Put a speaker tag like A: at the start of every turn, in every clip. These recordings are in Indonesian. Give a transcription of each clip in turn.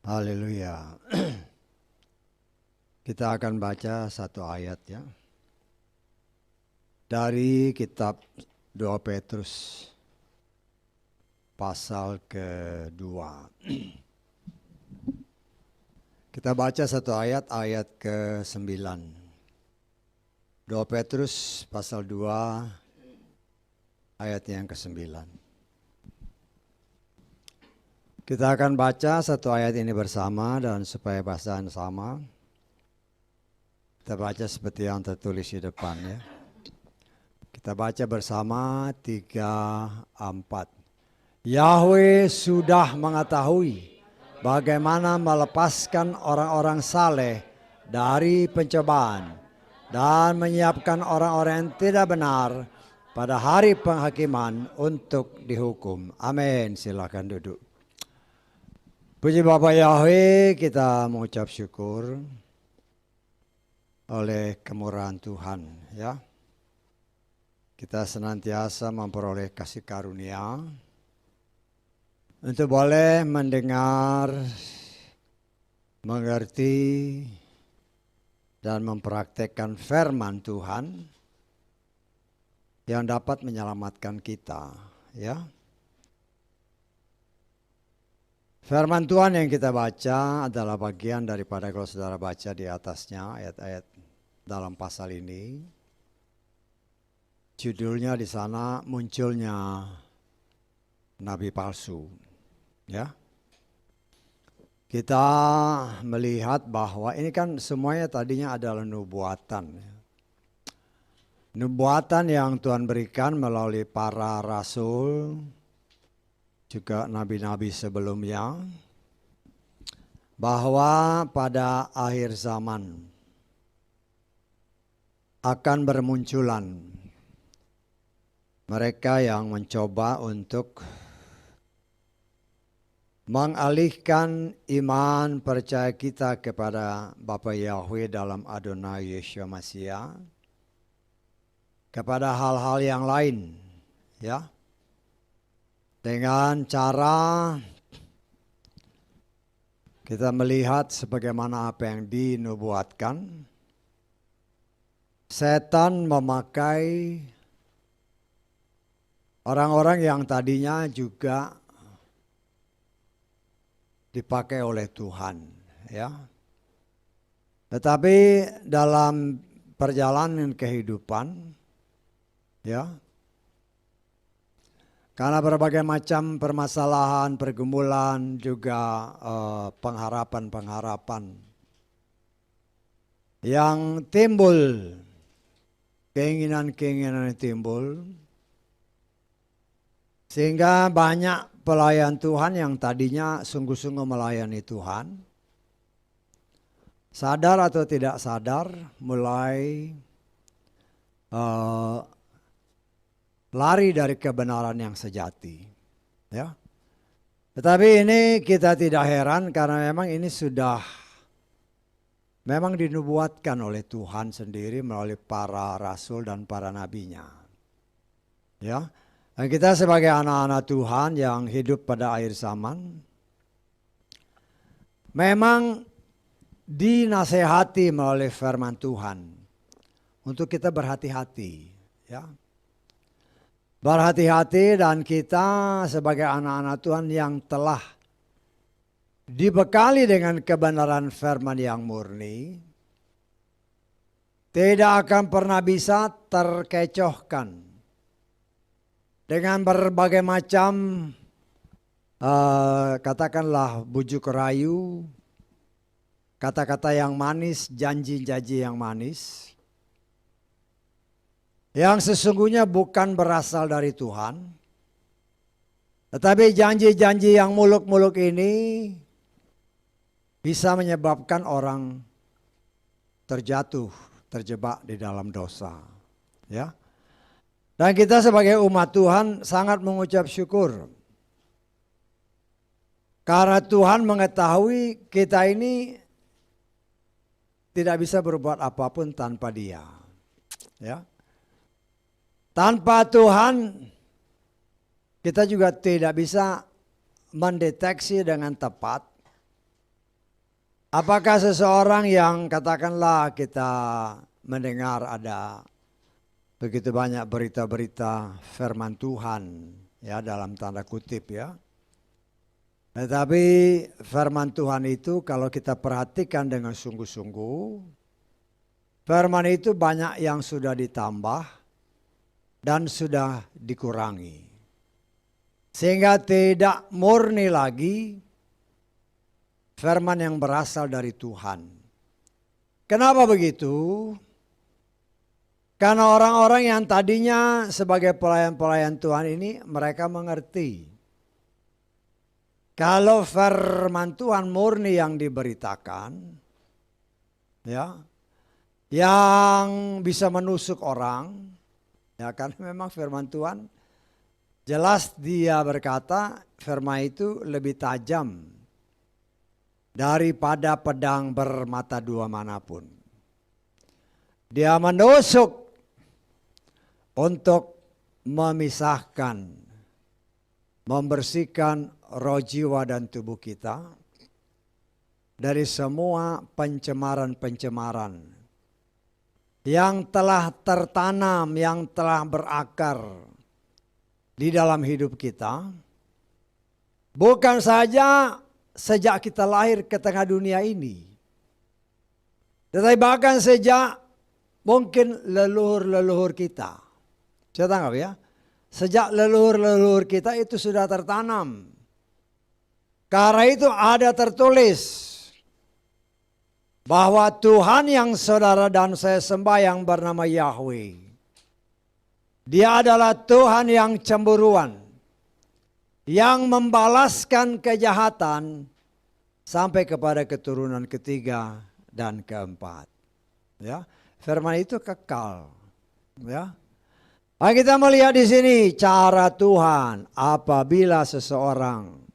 A: Haleluya. Kita akan baca satu ayat ya. Dari kitab 2 Petrus pasal kedua. Kita baca satu ayat ke-9. 2 Petrus pasal 2 ayat yang ke-9. Kita akan baca satu ayat ini bersama dan supaya bacaan sama. Kita baca seperti yang tertulis di depan ya. Kita baca bersama 3, 4. Yahweh sudah mengetahui bagaimana melepaskan orang-orang saleh dari pencobaan dan menyiapkan orang-orang yang tidak benar pada hari penghakiman untuk dihukum. Amin. Silakan duduk. Puji Bapa Yahweh, kita mengucap syukur oleh kemurahan Tuhan ya. Kita senantiasa memperoleh kasih karunia untuk boleh mendengar, mengerti, dan mempraktekkan firman Tuhan yang dapat menyelamatkan kita ya. Firman Tuhan yang kita baca adalah bagian daripada kalau saudara baca di atasnya ayat-ayat dalam pasal ini. Judulnya di sana munculnya nabi palsu. Ya. Kita melihat bahwa ini kan semuanya tadinya adalah nubuatan. Nubuatan yang Tuhan berikan melalui para rasul, juga nabi-nabi sebelumnya, bahwa pada akhir zaman akan bermunculan mereka yang mencoba untuk mengalihkan iman percaya kita kepada Bapa Yahweh dalam Adonai Yeshua Mashiach kepada hal-hal yang lain, ya. Dengan cara kita melihat sebagaimana apa yang dinubuatkan, setan memakai orang-orang yang tadinya juga dipakai oleh Tuhan, ya. Tetapi dalam perjalanan kehidupan, ya, karena berbagai macam permasalahan, pergumulan, juga pengharapan-pengharapan yang timbul, keinginan-keinginan yang timbul, sehingga banyak pelayan Tuhan yang tadinya sungguh-sungguh melayani Tuhan, sadar atau tidak sadar, mulai lari dari kebenaran yang sejati, ya. Tetapi ini kita tidak heran karena memang ini sudah memang dinubuatkan oleh Tuhan sendiri melalui para rasul dan para nabinya, ya. Dan kita sebagai anak-anak Tuhan yang hidup pada akhir zaman, memang dinasehati melalui firman Tuhan untuk kita berhati-hati, ya. Berhati-hati, dan kita sebagai anak-anak Tuhan yang telah dibekali dengan kebenaran firman yang murni, tidak akan pernah bisa terkecohkan dengan berbagai macam katakanlah bujuk rayu, kata-kata yang manis, janji-janji yang manis, yang sesungguhnya bukan berasal dari Tuhan. Tetapi janji-janji yang muluk-muluk ini bisa menyebabkan orang terjatuh, terjebak di dalam dosa, ya. Dan kita sebagai umat Tuhan sangat mengucap syukur karena Tuhan mengetahui kita ini tidak bisa berbuat apapun tanpa Dia, ya. Tanpa Tuhan kita juga tidak bisa mendeteksi dengan tepat apakah seseorang yang katakanlah kita mendengar ada begitu banyak berita-berita firman Tuhan ya dalam tanda kutip ya. Tetapi firman Tuhan itu kalau kita perhatikan dengan sungguh-sungguh, firman itu banyak yang sudah ditambah dan sudah dikurangi. Sehingga tidak murni lagi firman yang berasal dari Tuhan. Kenapa begitu? Karena orang-orang yang tadinya sebagai pelayan-pelayan Tuhan ini mereka mengerti. Kalau firman Tuhan murni yang diberitakan, ya, yang bisa menusuk orang, ya karena memang firman Tuhan jelas dia berkata firman itu lebih tajam daripada pedang bermata dua manapun. Dia menusuk untuk memisahkan, membersihkan roh jiwa dan tubuh kita dari semua pencemaran-pencemaran yang telah tertanam, yang telah berakar di dalam hidup kita. Bukan saja sejak kita lahir ke tengah dunia ini, tetapi bahkan sejak mungkin leluhur-leluhur kita. Saya tangkap ya. Sejak leluhur-leluhur kita itu sudah tertanam. Karena itu ada tertulis bahwa Tuhan yang saudara dan saya sembah yang bernama Yahweh, Dia adalah Tuhan yang cemburuan, yang membalaskan kejahatan sampai kepada keturunan ketiga dan keempat. Ya, firman itu kekal. Ya. Nah, kita melihat di sini cara Tuhan apabila seseorang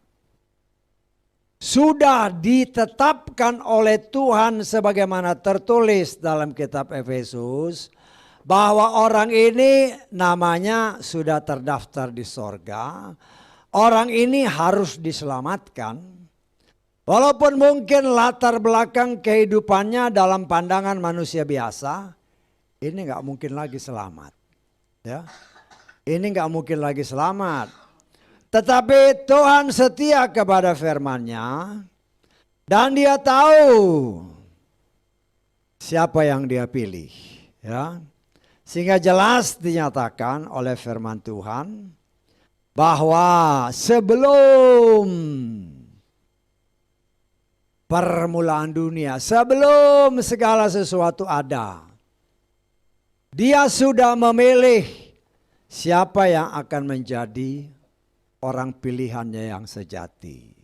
A: sudah ditetapkan oleh Tuhan sebagaimana tertulis dalam kitab Efesus bahwa orang ini namanya sudah terdaftar di sorga. Orang ini harus diselamatkan. Walaupun mungkin latar belakang kehidupannya dalam pandangan manusia biasa, ini nggak mungkin lagi selamat. Ya, ini nggak mungkin lagi selamat. Tetapi Tuhan setia kepada firman-Nya dan Dia tahu siapa yang Dia pilih. Ya, sehingga jelas dinyatakan oleh firman Tuhan bahwa sebelum permulaan dunia, sebelum segala sesuatu ada, Dia sudah memilih siapa yang akan menjadi orang pilihannya yang sejati.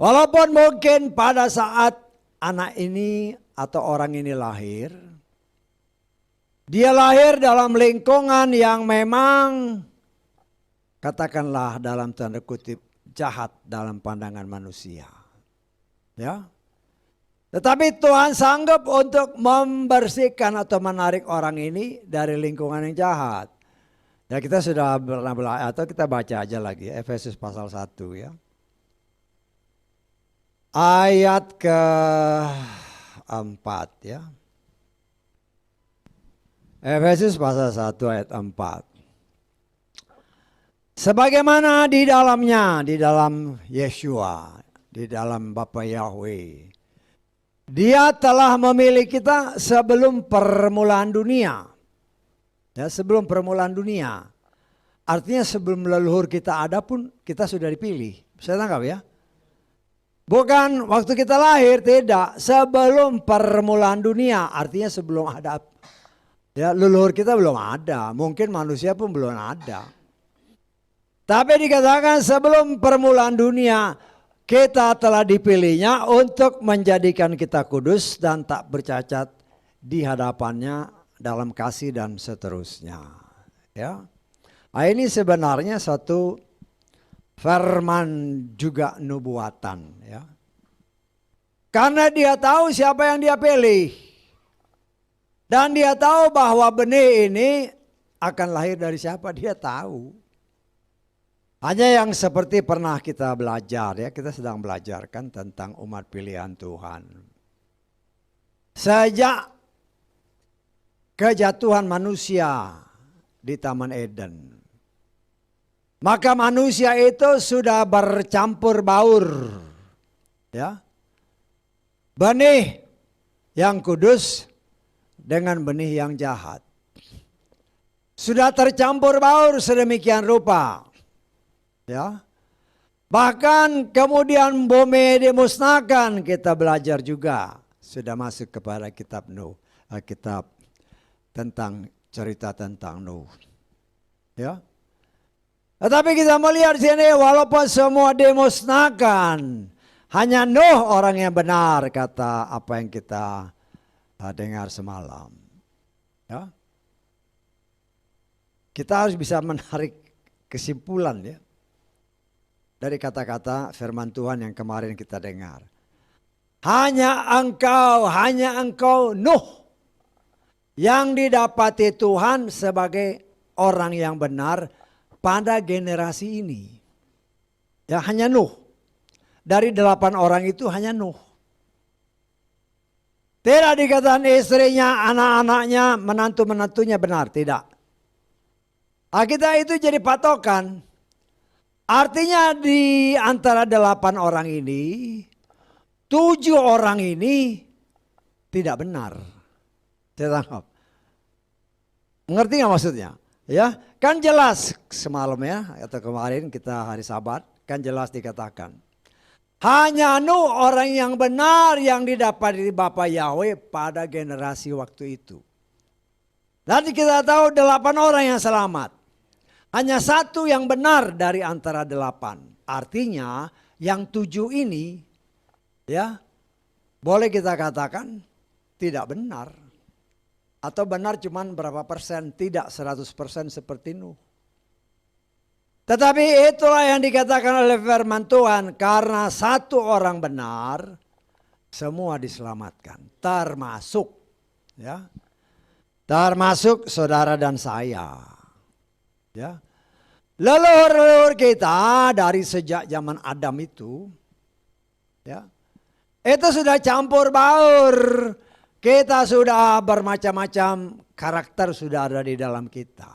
A: Walaupun mungkin pada saat anak ini atau orang ini lahir, dia lahir dalam lingkungan yang memang katakanlah dalam tanda kutip jahat dalam pandangan manusia. Ya. Tetapi Tuhan sanggup untuk membersihkan atau menarik orang ini dari lingkungan yang jahat. Ya kita sudah pernah belajar atau kita baca aja lagi Efesus pasal 1 ya. Ayat ke-4 ya. Efesus pasal 1 ayat 4. Sebagaimana di dalamnya, di dalam Yeshua, di dalam Bapa Yahweh, Dia telah memilih kita sebelum permulaan dunia. Ya, sebelum permulaan dunia. Artinya sebelum leluhur kita ada pun kita sudah dipilih. Saya tangkap ya. Bukan waktu kita lahir, tidak. Sebelum permulaan dunia, artinya sebelum ada. Ya, leluhur kita belum ada. Mungkin manusia pun belum ada. Tapi dikatakan sebelum permulaan dunia, kita telah dipilihnya untuk menjadikan kita kudus dan tak bercacat di hadapannya dalam kasih dan seterusnya. Ya, nah, ini sebenarnya satu firman juga nubuatan. Ya, karena Dia tahu siapa yang Dia pilih dan Dia tahu bahwa benih ini akan lahir dari siapa. Dia tahu. Hanya yang seperti pernah kita belajar ya, kita sedang belajarkan tentang umat pilihan Tuhan. Sejak kejatuhan manusia di Taman Eden, maka manusia itu sudah bercampur baur, ya, benih yang kudus dengan benih yang jahat. Sudah tercampur baur sedemikian rupa, ya. Bahkan kemudian bumi dimusnahkan, kita belajar juga. Sudah masuk kepada kitab Nuh, kitab tentang cerita tentang Nuh, ya. Tetapi kita melihat di sini walaupun semua dimusnahkan, hanya Nuh orang yang benar, kata apa yang kita dengar semalam. Ya. Kita harus bisa menarik kesimpulan ya dari kata-kata firman Tuhan yang kemarin kita dengar. Hanya engkau Nuh yang didapati Tuhan sebagai orang yang benar pada generasi ini. Ya, hanya Nuh. Dari 8 orang itu hanya Nuh. Tidak dikatakan istrinya, anak-anaknya, menantu-menantunya benar, tidak. Kita itu jadi patokan. Artinya di antara 8 orang ini, 7 orang ini tidak benar. Saya tangkap. Mengerti nggak maksudnya? Ya, kan jelas semalam ya, atau kemarin kita hari Sabat, kan jelas dikatakan. Hanya Nuh orang yang benar yang didapat dari Bapa Yahweh pada generasi waktu itu. Nanti kita tahu 8 orang yang selamat. Hanya 1 yang benar dari antara 8. Artinya yang 7 ini ya boleh kita katakan tidak benar. Atau benar cuman berapa persen, tidak 100% seperti Nuh. Tetapi itulah yang dikatakan oleh firman Tuhan, karena 1 orang benar semua diselamatkan, termasuk ya, termasuk saudara dan saya. Ya. Leluhur kita dari sejak zaman Adam itu, ya, itu sudah campur baur. Kita sudah bermacam-macam karakter sudah ada di dalam kita.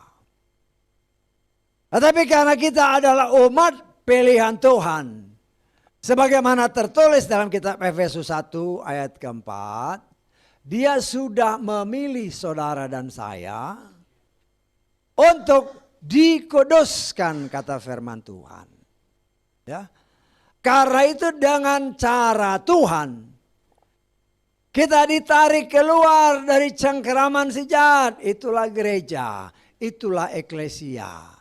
A: Tetapi karena kita adalah umat pilihan Tuhan, sebagaimana tertulis dalam kitab Efesus 1 ayat keempat, Dia sudah memilih saudara dan saya untuk dikuduskan, kata firman Tuhan. Ya. Karena itu dengan cara Tuhan kita ditarik keluar dari cengkeraman si jahat. Itulah gereja, itulah eklesia.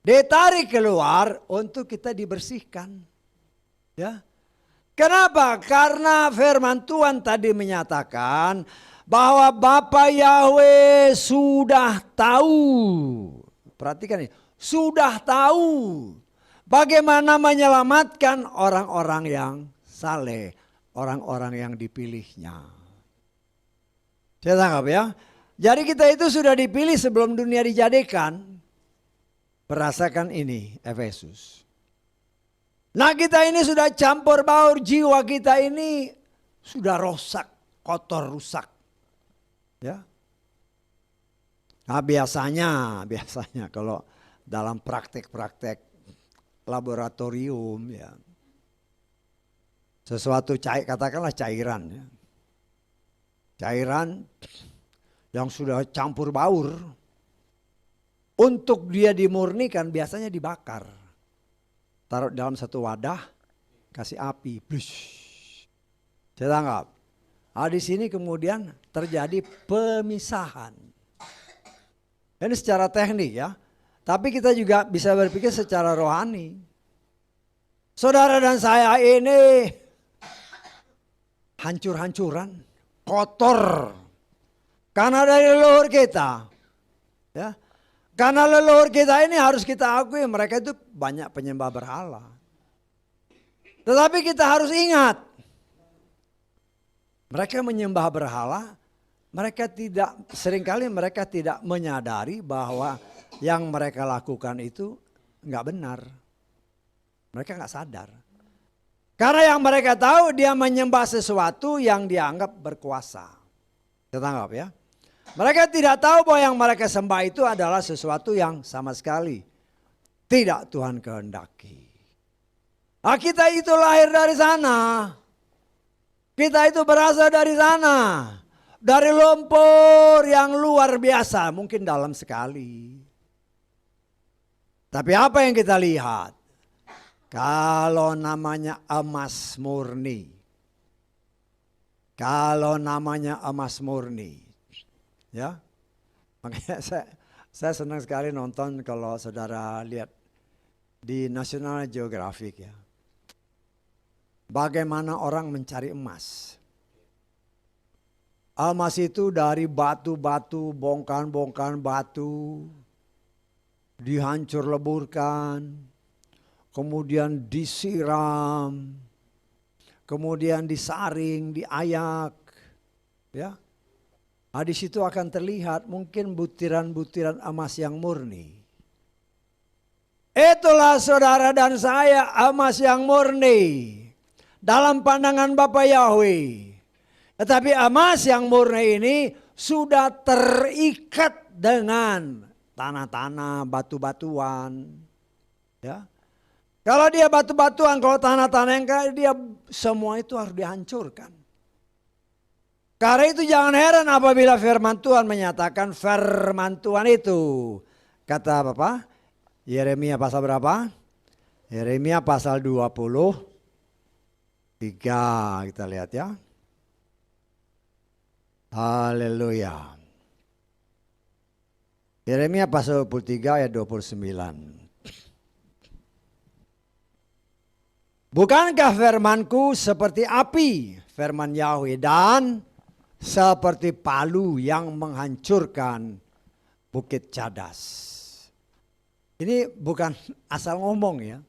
A: Ditarik keluar untuk kita dibersihkan. Ya. Kenapa? Karena firman Tuhan tadi menyatakan bahwa Bapa Yahweh sudah tahu. Perhatikan ini, sudah tahu bagaimana menyelamatkan orang-orang yang saleh, orang-orang yang dipilihnya. Saya tangkap ya. Jadi kita itu sudah dipilih sebelum dunia dijadikan. Merasakan ini Efesus. Nah kita ini sudah campur baur, jiwa kita ini sudah rusak, kotor, rusak. Ya. Nah biasanya kalau dalam praktek-praktek laboratorium ya, sesuatu katakanlah cairan ya. Cairan yang sudah campur baur, untuk dia dimurnikan biasanya dibakar. Taruh dalam satu wadah, kasih api, blush. Saya tangkap. Nah, di sini kemudian terjadi pemisahan. Ini secara teknik ya. Tapi kita juga bisa berpikir secara rohani. Saudara dan saya ini hancur-hancuran, kotor. Karena dari leluhur kita. Ya. Karena leluhur kita ini harus kita akui mereka itu banyak penyembah berhala. Tetapi kita harus ingat. Mereka menyembah berhala, seringkali mereka tidak menyadari bahwa yang mereka lakukan itu enggak benar. Mereka nggak sadar. Karena yang mereka tahu dia menyembah sesuatu yang dianggap berkuasa. Kita tangkap ya. Mereka tidak tahu bahwa yang mereka sembah itu adalah sesuatu yang sama sekali tidak Tuhan kehendaki. Nah, kita itu lahir dari sana. Kita itu berasal dari sana. Dari lumpur yang luar biasa, mungkin dalam sekali. Tapi apa yang kita lihat? Kalau namanya emas murni. Kalau namanya emas murni. Ya. Makanya saya senang sekali nonton kalau saudara lihat di National Geographic ya. Bagaimana orang mencari emas. Emas itu dari batu-batu, bongkahan-bongkahan batu. Dihancur leburkan. Kemudian disiram, kemudian disaring, diayak, ya. Nah, di situ akan terlihat mungkin butiran-butiran emas yang murni. Itulah saudara dan saya emas yang murni dalam pandangan Bapa Yahweh. Tetapi emas yang murni ini sudah terikat dengan tanah-tanah, batu-batuan, ya. Kalau dia batu-batuan, kalau tanah-tanah yang kayak dia semua itu harus dihancurkan. Karena itu jangan heran apabila firman Tuhan menyatakan firman Tuhan itu. Kata Bapak, Yeremia pasal berapa? Yeremia pasal 23. Kita lihat ya. Haleluya. Yeremia pasal 23 ayat 29. Bukankah firmanku seperti api, firman Yahweh, dan seperti palu yang menghancurkan bukit cadas. Ini bukan asal ngomong ya.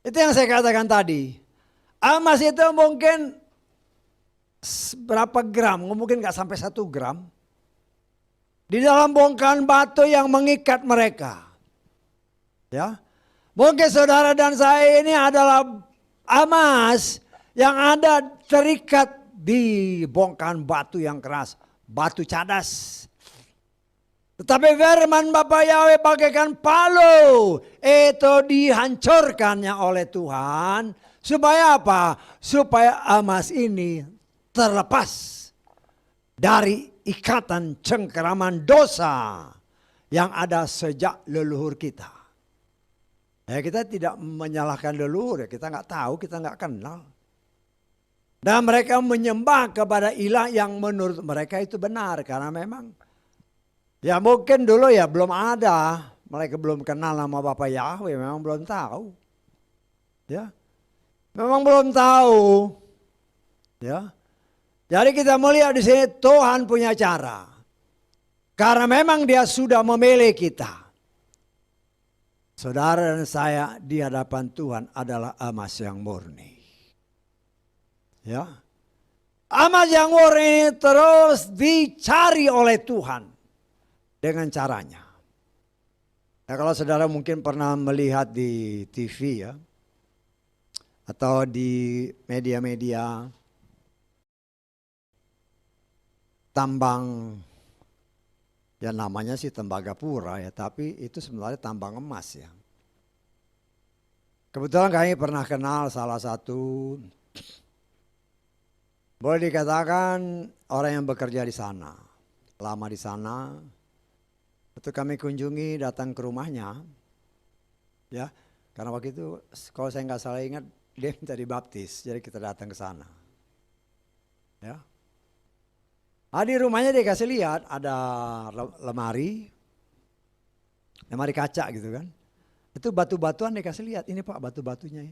A: Itu yang saya katakan tadi. Emas itu mungkin berapa gram, mungkin gak sampai 1 gram. Di dalam bongkahan batu yang mengikat mereka. Ya. Mungkin saudara dan saya ini adalah emas yang ada terikat di bongkahan batu yang keras. Batu cadas. Tetapi firman Bapa Yahweh bagaikan palu. Itu dihancurkannya oleh Tuhan. Supaya apa? Supaya emas ini terlepas dari ikatan cengkeraman dosa yang ada sejak leluhur kita. Ya, kita tidak menyalahkan leluhur, ya, kita nggak tahu, kita nggak kenal. Dan mereka menyembah kepada ilah yang menurut mereka itu benar. Karena memang, ya mungkin dulu ya belum ada, mereka belum kenal nama Bapa Yahweh, memang belum tahu. Ya, memang belum tahu. Ya, jadi kita melihat di sini Tuhan punya cara. Karena memang Dia sudah memilih kita. Saudara dan saya di hadapan Tuhan adalah emas yang murni. Ya. Emas yang murni terus dicari oleh Tuhan dengan caranya. Nah, kalau saudara mungkin pernah melihat di TV ya, atau di media-media tambang, ya namanya sih Tembagapura ya, tapi itu sebenarnya tambang emas ya. Kebetulan kami pernah kenal salah satu, boleh dikatakan orang yang bekerja di sana, lama di sana. Itu kami kunjungi, datang ke rumahnya, ya. Karena waktu itu kalau saya nggak salah ingat dia minta dibaptis, jadi kita datang ke sana, ya. Di rumahnya dia kasih lihat ada lemari kaca gitu kan. Itu batu-batuan dia kasih lihat, ini Pak batu-batunya ini.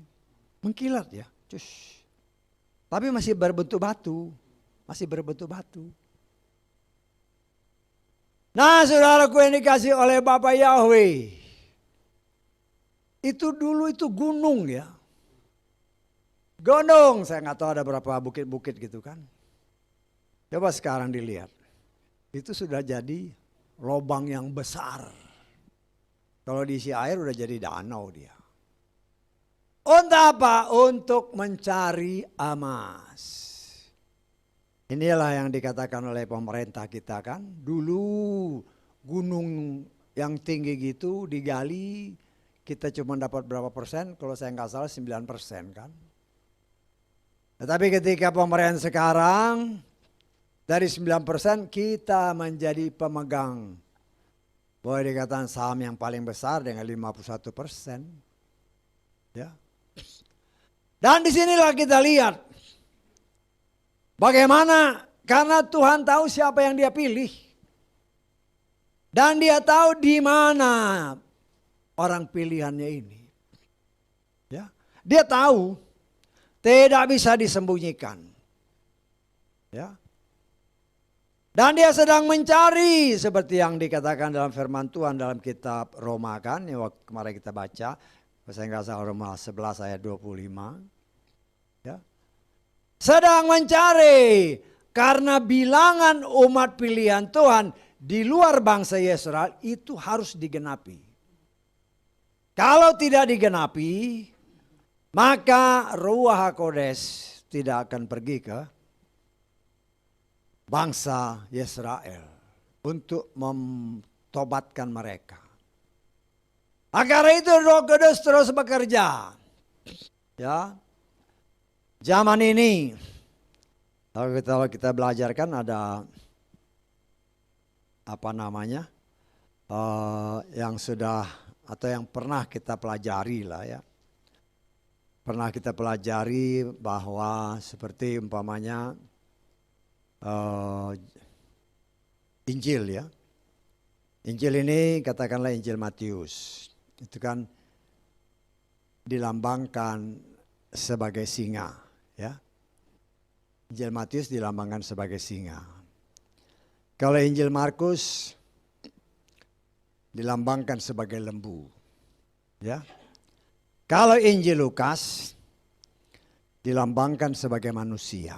A: Mengkilat ya, cus. Tapi masih berbentuk batu, Nah saudaraku yang dikasih oleh Bapa Yahweh. Itu dulu itu gunung ya. Gunung, saya nggak tahu ada berapa bukit-bukit gitu kan. Coba sekarang dilihat, itu sudah jadi lubang yang besar. Kalau diisi air udah jadi danau dia. Untuk apa? Untuk mencari emas. Inilah yang dikatakan oleh pemerintah kita kan. Dulu gunung yang tinggi gitu digali, kita cuma dapat berapa persen? Kalau saya nggak salah 9% kan. Tetapi ketika pemerintahan sekarang, dari 9% kita menjadi pemegang, boleh dikatakan saham yang paling besar dengan 51%. Ya. Dan disinilah kita lihat bagaimana, karena Tuhan tahu siapa yang dia pilih. Dan dia tahu di mana orang pilihannya ini. Ya. Dia tahu, tidak bisa disembunyikan. Ya. Dan dia sedang mencari seperti yang dikatakan dalam firman Tuhan dalam kitab Roma kan, yang waktu kemarin kita baca, saya nggak salah Roma 11 ayat 25. Ya. Sedang mencari karena bilangan umat pilihan Tuhan di luar bangsa Israel itu harus digenapi. Kalau tidak digenapi, maka Ruach HaKodes tidak akan pergi ke bangsa Israel untuk mentobatkan mereka. Agar itu Roh Kudus terus bekerja. Ya. Zaman ini kalau kita belajar kan ada apa namanya? Yang sudah atau yang pernah kita pelajari lah ya. Pernah kita pelajari bahwa seperti umpamanya Injil ya. Injil ini katakanlah Injil Matius. Itu kan dilambangkan sebagai singa ya. Injil Matius dilambangkan sebagai singa. Kalau Injil Markus dilambangkan sebagai lembu. Ya. Kalau Injil Lukas dilambangkan sebagai manusia.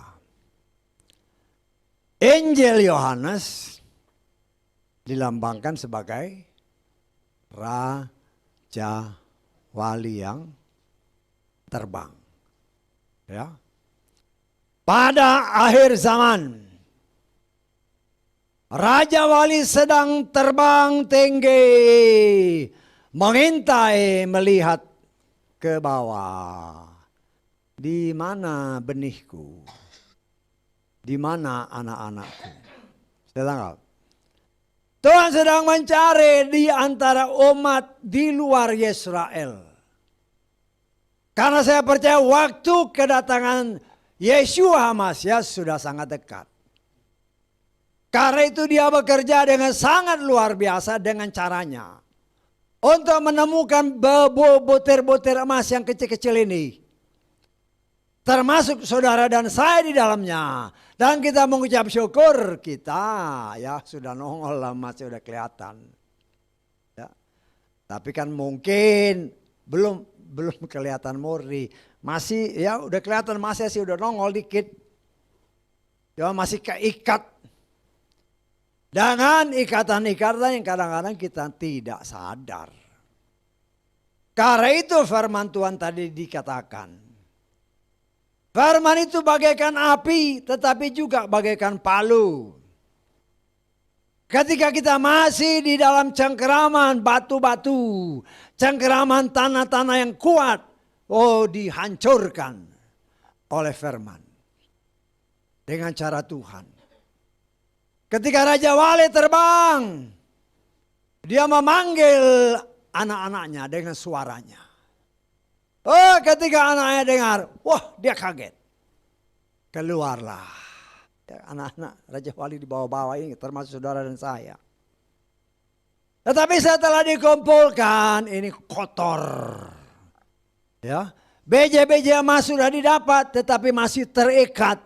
A: Injil Yohanes dilambangkan sebagai raja wali yang terbang. Ya. Pada akhir zaman, raja wali sedang terbang tinggi, mengintai melihat ke bawah. Di mana benihku? Di mana anak-anakku? Saya tangkap. Tuhan sedang mencari di antara umat di luar Israel. Karena saya percaya waktu kedatangan Yeshua Masias sudah sangat dekat. Karena itu dia bekerja dengan sangat luar biasa dengan caranya. Untuk menemukan butir-butir emas yang kecil-kecil ini. Termasuk saudara dan saya di dalamnya. Dan kita mengucap syukur kita ya sudah nongol lah, masih sudah kelihatan. Ya. Tapi kan mungkin belum kelihatan murni. Masih ya udah kelihatan masih sih udah nongol dikit. Ya masih keikat. Dengan ikatan-ikatan yang kadang-kadang kita tidak sadar. Karena itu firman Tuhan tadi dikatakan. Firman itu bagaikan api tetapi juga bagaikan palu. Ketika kita masih di dalam cengkeraman batu-batu, cengkeraman tanah-tanah yang kuat, dihancurkan oleh firman. Dengan cara Tuhan. Ketika Raja Wali terbang, dia memanggil anak-anaknya dengan suaranya. Ketika anaknya dengar, wah dia kaget. Keluarlah. Ya, anak-anak Raja Wali di bawah-bawah ini termasuk saudara dan saya. Tetapi setelah dikumpulkan ini kotor. Ya, beja-beja emas sudah didapat tetapi masih terikat.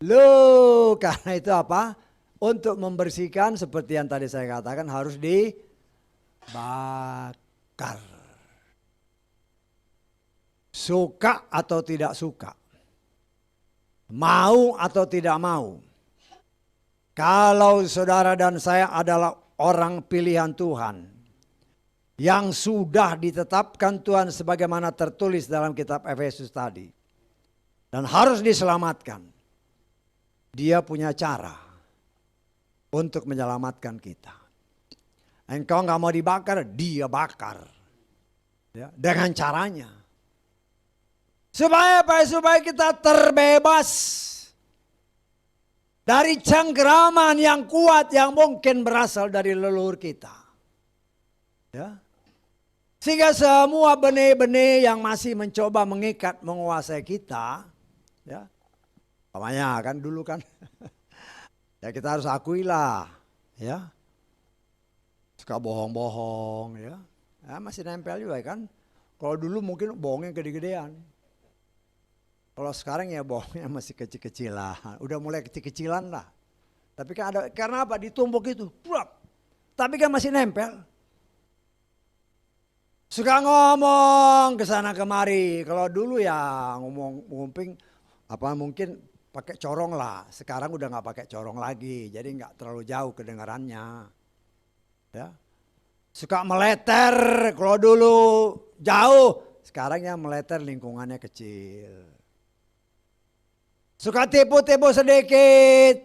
A: Loh, karena itu apa? Untuk membersihkan seperti yang tadi saya katakan harus dibakar. Suka atau tidak suka. Mau atau tidak mau. Kalau saudara dan saya adalah orang pilihan Tuhan. yang sudah ditetapkan Tuhan sebagaimana tertulis dalam kitab Efesus tadi. Dan harus diselamatkan. Dia punya cara untuk menyelamatkan kita. Engkau nggak mau dibakar, dia bakar. Ya, dengan caranya. Supaya apa? Supaya kita terbebas dari cengkeraman yang kuat yang mungkin berasal dari leluhur kita. Ya. Sehingga semua benih-benih yang masih mencoba mengikat, menguasai kita, ya, namanya kan dulu kan, ya kita harus akuilah, ya, suka bohong-bohong, ya, masih nempel juga kan. Kalau dulu mungkin bohongnya gede-gedean, kalau sekarang ya bohongnya masih kecil-kecilan, udah mulai kecil-kecilan lah. Tapi kan ada, karena apa? Ditumpuk itu, tapi kan masih nempel. Suka ngomong ke sana kemari. Kalau dulu ya ngomong ngumping apa mungkin pakai corong lah. Sekarang udah nggak pakai corong lagi. Jadi nggak terlalu jauh kedengarannya. Ya. Suka meleter. Kalau dulu jauh, sekarang ya meleter lingkungannya kecil. Suka tipu-tipu sedikit.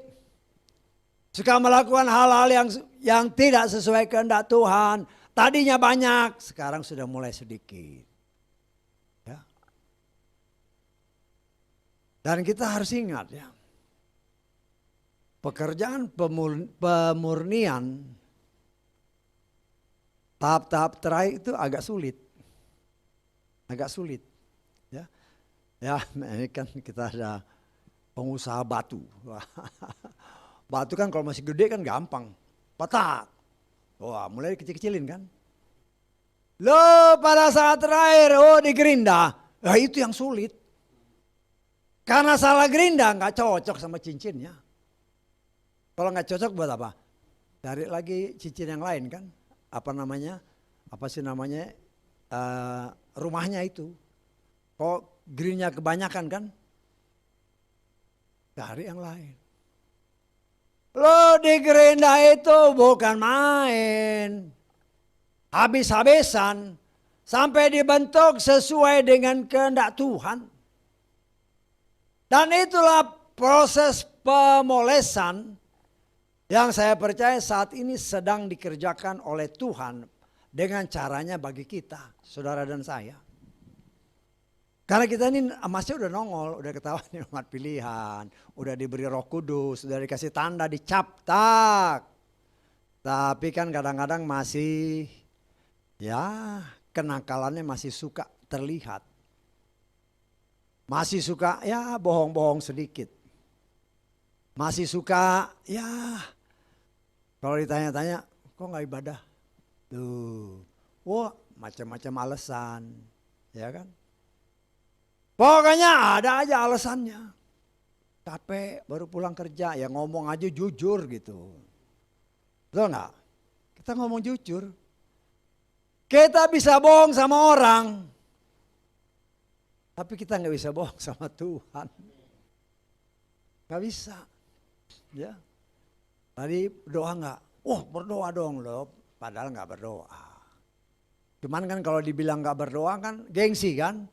A: Suka melakukan hal-hal yang tidak sesuai kehendak Tuhan. Tadinya banyak, sekarang sudah mulai sedikit. Ya. Dan kita harus ingat ya, pekerjaan pemurnian tahap-tahap terakhir itu agak sulit. Agak sulit. Ya, ya ini kan kita ada pengusaha batu. Batu kan kalau masih gede kan gampang, petak. Wah, mulai kecil-kecilin kan. Loh, pada saat terakhir, digerinda. Nah, itu yang sulit. Karena salah gerinda, nggak cocok sama cincinnya. Kalau nggak cocok buat apa? Cari lagi cincin yang lain kan. Apa namanya? Apa sih namanya? Rumahnya itu. Kok gerinnya kebanyakan kan? Cari yang lain. Lo di gerinda itu bukan main. Habis-habisan sampai dibentuk sesuai dengan kehendak Tuhan. Dan itulah proses pemolesan yang saya percaya saat ini sedang dikerjakan oleh Tuhan dengan caranya bagi kita, saudara dan saya. Karena kita ini masih udah nongol, udah ketahuan nih umat pilihan, udah diberi Roh Kudus, udah dikasih tanda dicap tak. Tapi kan kadang-kadang masih ya kenakalannya masih suka terlihat. Masih suka ya bohong-bohong sedikit. Masih suka ya kalau ditanya-tanya kok nggak ibadah? Tuh, wah macam-macam alasan, ya kan? Pokoknya ada aja alasannya. Capek baru pulang kerja ya ngomong aja jujur gitu. Betul nggak? Kita ngomong jujur. Kita bisa bohong sama orang. Tapi kita nggak bisa bohong sama Tuhan. Nggak bisa. Ya. Tadi berdoa nggak? Berdoa dong loh. Padahal nggak berdoa. Cuman kan kalau dibilang nggak berdoa kan gengsi kan.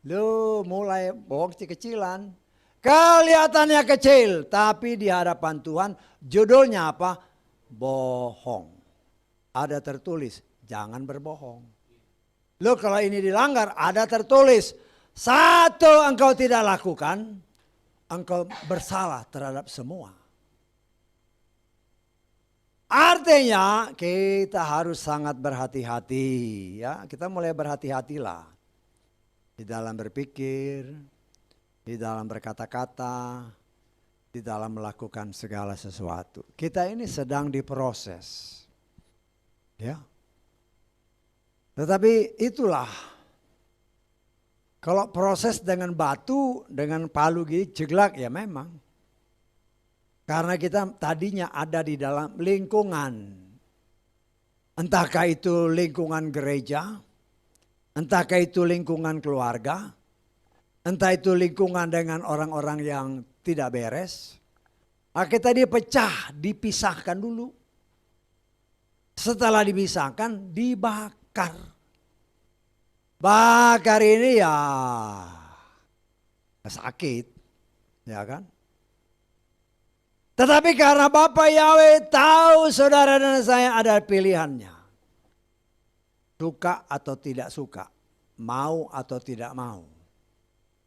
A: Lu mulai bohong kecil-kecilan. Kelihatannya kecil. Tapi di hadapan Tuhan judulnya apa? Bohong. Ada tertulis. Jangan berbohong. Lu kalau ini dilanggar ada tertulis. Satu engkau tidak lakukan. Engkau bersalah terhadap semua. Artinya kita harus sangat berhati-hati. Ya, kita mulai berhati-hatilah. Di dalam berpikir, di dalam berkata-kata, di dalam melakukan segala sesuatu. Kita ini sedang diproses. Ya. Tetapi itulah. Kalau proses dengan batu, dengan palu gitu jeglak ya memang. Karena kita tadinya ada di dalam lingkungan. Entahkah itu lingkungan gereja. Entahkah itu lingkungan keluarga, entah itu lingkungan dengan orang-orang yang tidak beres. Kita dipisahkan dulu. Setelah dipisahkan, bakar. Bakar ini ya sakit, ya kan? Tetapi karena Bapak Yahweh tahu saudara dan saya ada pilihannya. Suka atau tidak suka, mau atau tidak mau.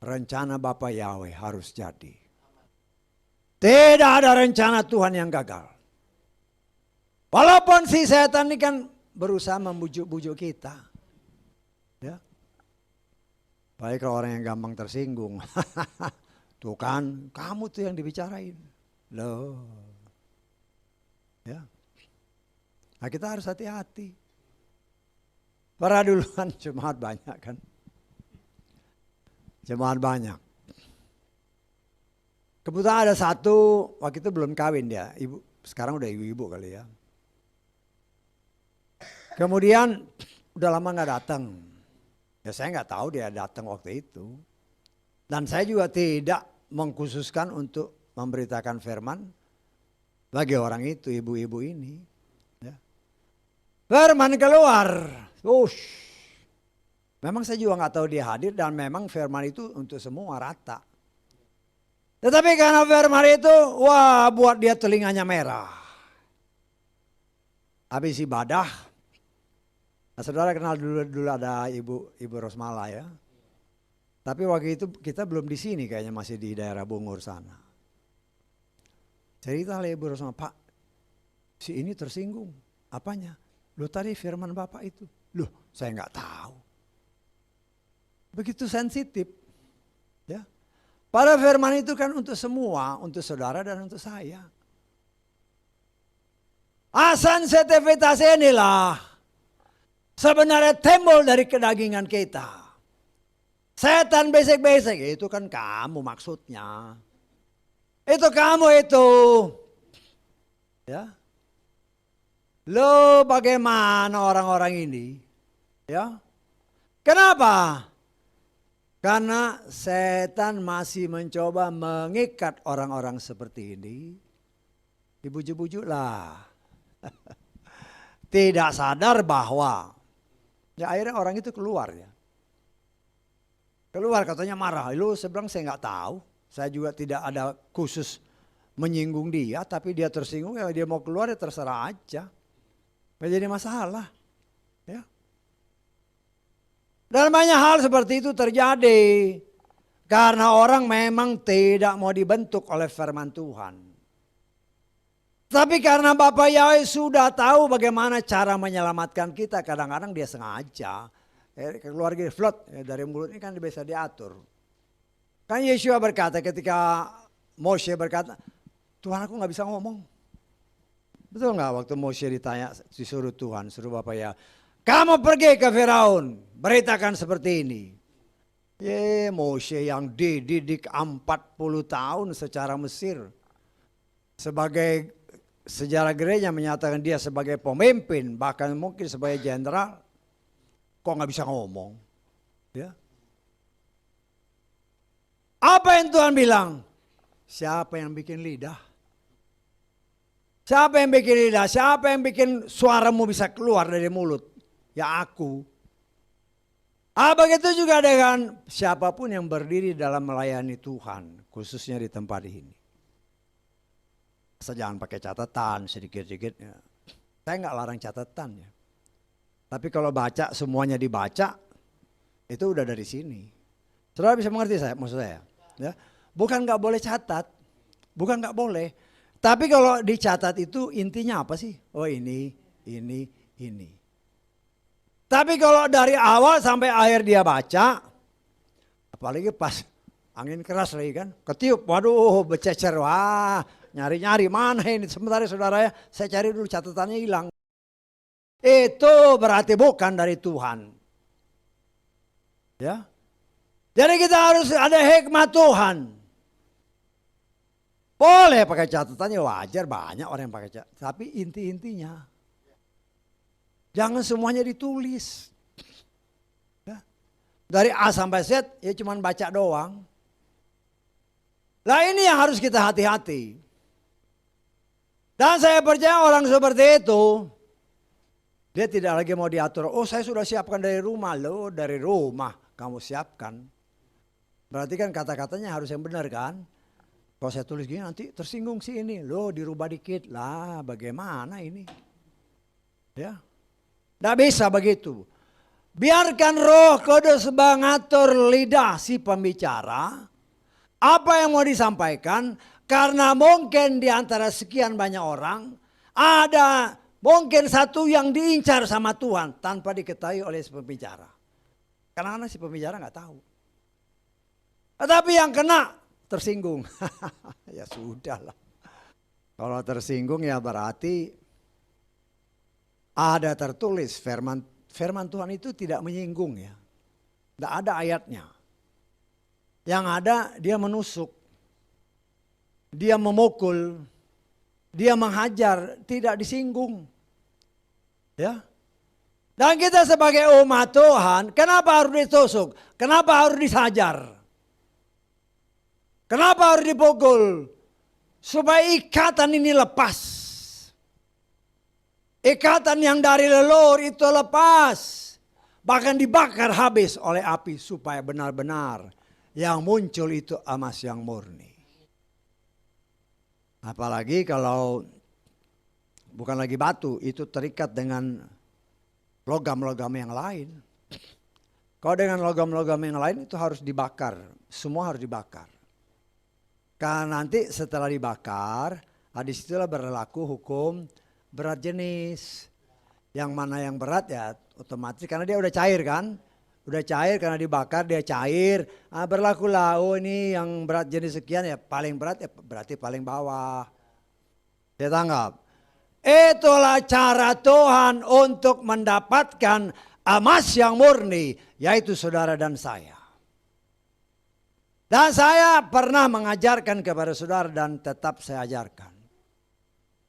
A: Rencana Bapak Yahweh harus jadi. Tidak ada rencana Tuhan yang gagal. Walaupun si setan ini kan berusaha membujuk-bujuk kita. Ya. Baik kalau orang yang gampang tersinggung. Tuh kan, kamu tuh yang dibicarain. Loh. Ya. Nah kita harus hati-hati. Para duluan jemaat banyak kan. Jemaat banyak. Kebetulan ada satu, waktu itu belum kawin dia. Ibu, sekarang udah ibu-ibu kali ya. Kemudian udah lama gak datang. Ya saya gak tahu dia datang waktu itu. Dan saya juga tidak mengkhususkan untuk memberitakan firman bagi orang itu, ibu-ibu ini. Ya. Firman keluar. Memang saya juga gak tahu dia hadir dan memang firman itu untuk semua rata. Tetapi karena firman itu, wah buat dia telinganya merah. Habis ibadah, nah, saudara kenal dulu ada Ibu Rosmala ya. Tapi waktu itu kita belum di sini kayaknya masih di daerah Bungur sana. Cerita oleh Ibu Rosmala, Pak si ini tersinggung. Apanya? Loh tadi firman Bapak itu. Loh saya nggak tahu. Begitu sensitif. Ya. Pada firman itu kan untuk semua, untuk saudara dan untuk saya. Sensitivitas inilah sebenarnya timbul dari kedagingan kita. Setan besek-besek, itu kan kamu maksudnya. Itu kamu itu. Ya. Lo bagaimana orang-orang ini? Ya. Kenapa? Karena setan masih mencoba mengikat orang-orang seperti ini. Dibujuk-bujuk lah. Tidak sadar bahwa ya akhirnya orang itu keluar ya. Keluar katanya marah. Lu seberang saya nggak tahu. Saya juga tidak ada khusus menyinggung dia. Tapi dia tersinggung ya dia mau keluar ya terserah aja. Nggak jadi masalah. Ya. Dan banyak hal seperti itu terjadi. Karena orang memang tidak mau dibentuk oleh firman Tuhan. Tapi karena Bapak Yahweh sudah tahu bagaimana cara menyelamatkan kita. Kadang-kadang dia sengaja. Keluar gitu, float dari mulut ini kan bisa diatur. Kan Yeshua berkata ketika Moshe berkata, Tuhan aku gak bisa ngomong. Betul gak waktu Moshe ditanya, disuruh Tuhan, suruh Bapak Yahweh. Kamu pergi ke Firaun, beritakan seperti ini. Moshe yang dididik 40 tahun secara Mesir. Sebagai sejarah gereja menyatakan dia sebagai pemimpin, bahkan mungkin sebagai jenderal. Kok gak bisa ngomong? Ya. Apa yang Tuhan bilang? Siapa yang bikin lidah? Siapa yang bikin lidah? Siapa yang bikin suaramu bisa keluar dari mulut? Ya aku. Begitu juga dengan siapapun yang berdiri dalam melayani Tuhan. Khususnya di tempat ini. Jangan pakai catatan sedikit-sedikit. Ya. Saya nggak larang catatan ya. Tapi kalau baca semuanya dibaca. Itu udah dari sini. Saudara bisa mengerti maksud saya? Ya. Bukan nggak boleh catat. Bukan nggak boleh. Tapi kalau dicatat itu intinya apa sih? Oh ini. Tapi kalau dari awal sampai akhir dia baca, apalagi pas angin keras lagi kan, ketiup, waduh bececer, wah nyari-nyari mana ini. Sementara saudara ya, saya cari dulu catatannya hilang. Itu berarti bukan dari Tuhan. Ya. Jadi kita harus ada hikmat Tuhan. Boleh pakai catatannya wajar, banyak orang yang pakai catatan. Tapi inti-intinya. Jangan semuanya ditulis. Ya. Dari A sampai Z ya cuma baca doang. Nah ini yang harus kita hati-hati. Dan saya percaya orang seperti itu Dia tidak lagi mau diatur. Oh, saya sudah siapkan dari rumah. Loh, dari rumah kamu siapkan. Berarti kan kata-katanya harus yang benar kan? Kalau saya tulis gini nanti tersinggung sih ini. Loh, dirubah dikit. Lah, bagaimana ini? Ya. Tidak bisa begitu. Biarkan Roh Kudus mengatur lidah si pembicara. Apa yang mau disampaikan. Karena mungkin di antara sekian banyak orang. Ada mungkin satu yang diincar sama Tuhan tanpa diketahui oleh si pembicara. Karena si pembicara nggak tahu. Tetapi yang kena tersinggung. Ya sudahlah. Kalau tersinggung ya berarti ada tertulis firman Tuhan itu tidak menyinggung ya. Tidak ada ayatnya. Yang ada dia menusuk. Dia memukul. Dia menghajar, tidak disinggung. Ya. Dan kita sebagai umat Tuhan, kenapa harus ditusuk? Kenapa harus disajar? Kenapa harus dipukul? Supaya ikatan ini lepas. Ikatan yang dari leluhur itu lepas. Bahkan dibakar habis oleh api supaya benar-benar yang muncul itu emas yang murni. Apalagi kalau bukan lagi batu, itu terikat dengan logam-logam yang lain. Kalau dengan logam-logam yang lain itu harus dibakar, semua harus dibakar. Karena nanti setelah dibakar, disitulah berlaku hukum berat jenis. Yang mana yang berat ya otomatis karena dia udah cair kan. Udah cair karena dibakar dia cair. Berlakulah oh ini yang berat jenis sekian ya paling berat ya berarti paling bawah. Dia tanggap. Itulah cara Tuhan untuk mendapatkan emas yang murni. Yaitu saudara dan saya. Dan saya pernah mengajarkan kepada saudara dan tetap saya ajarkan.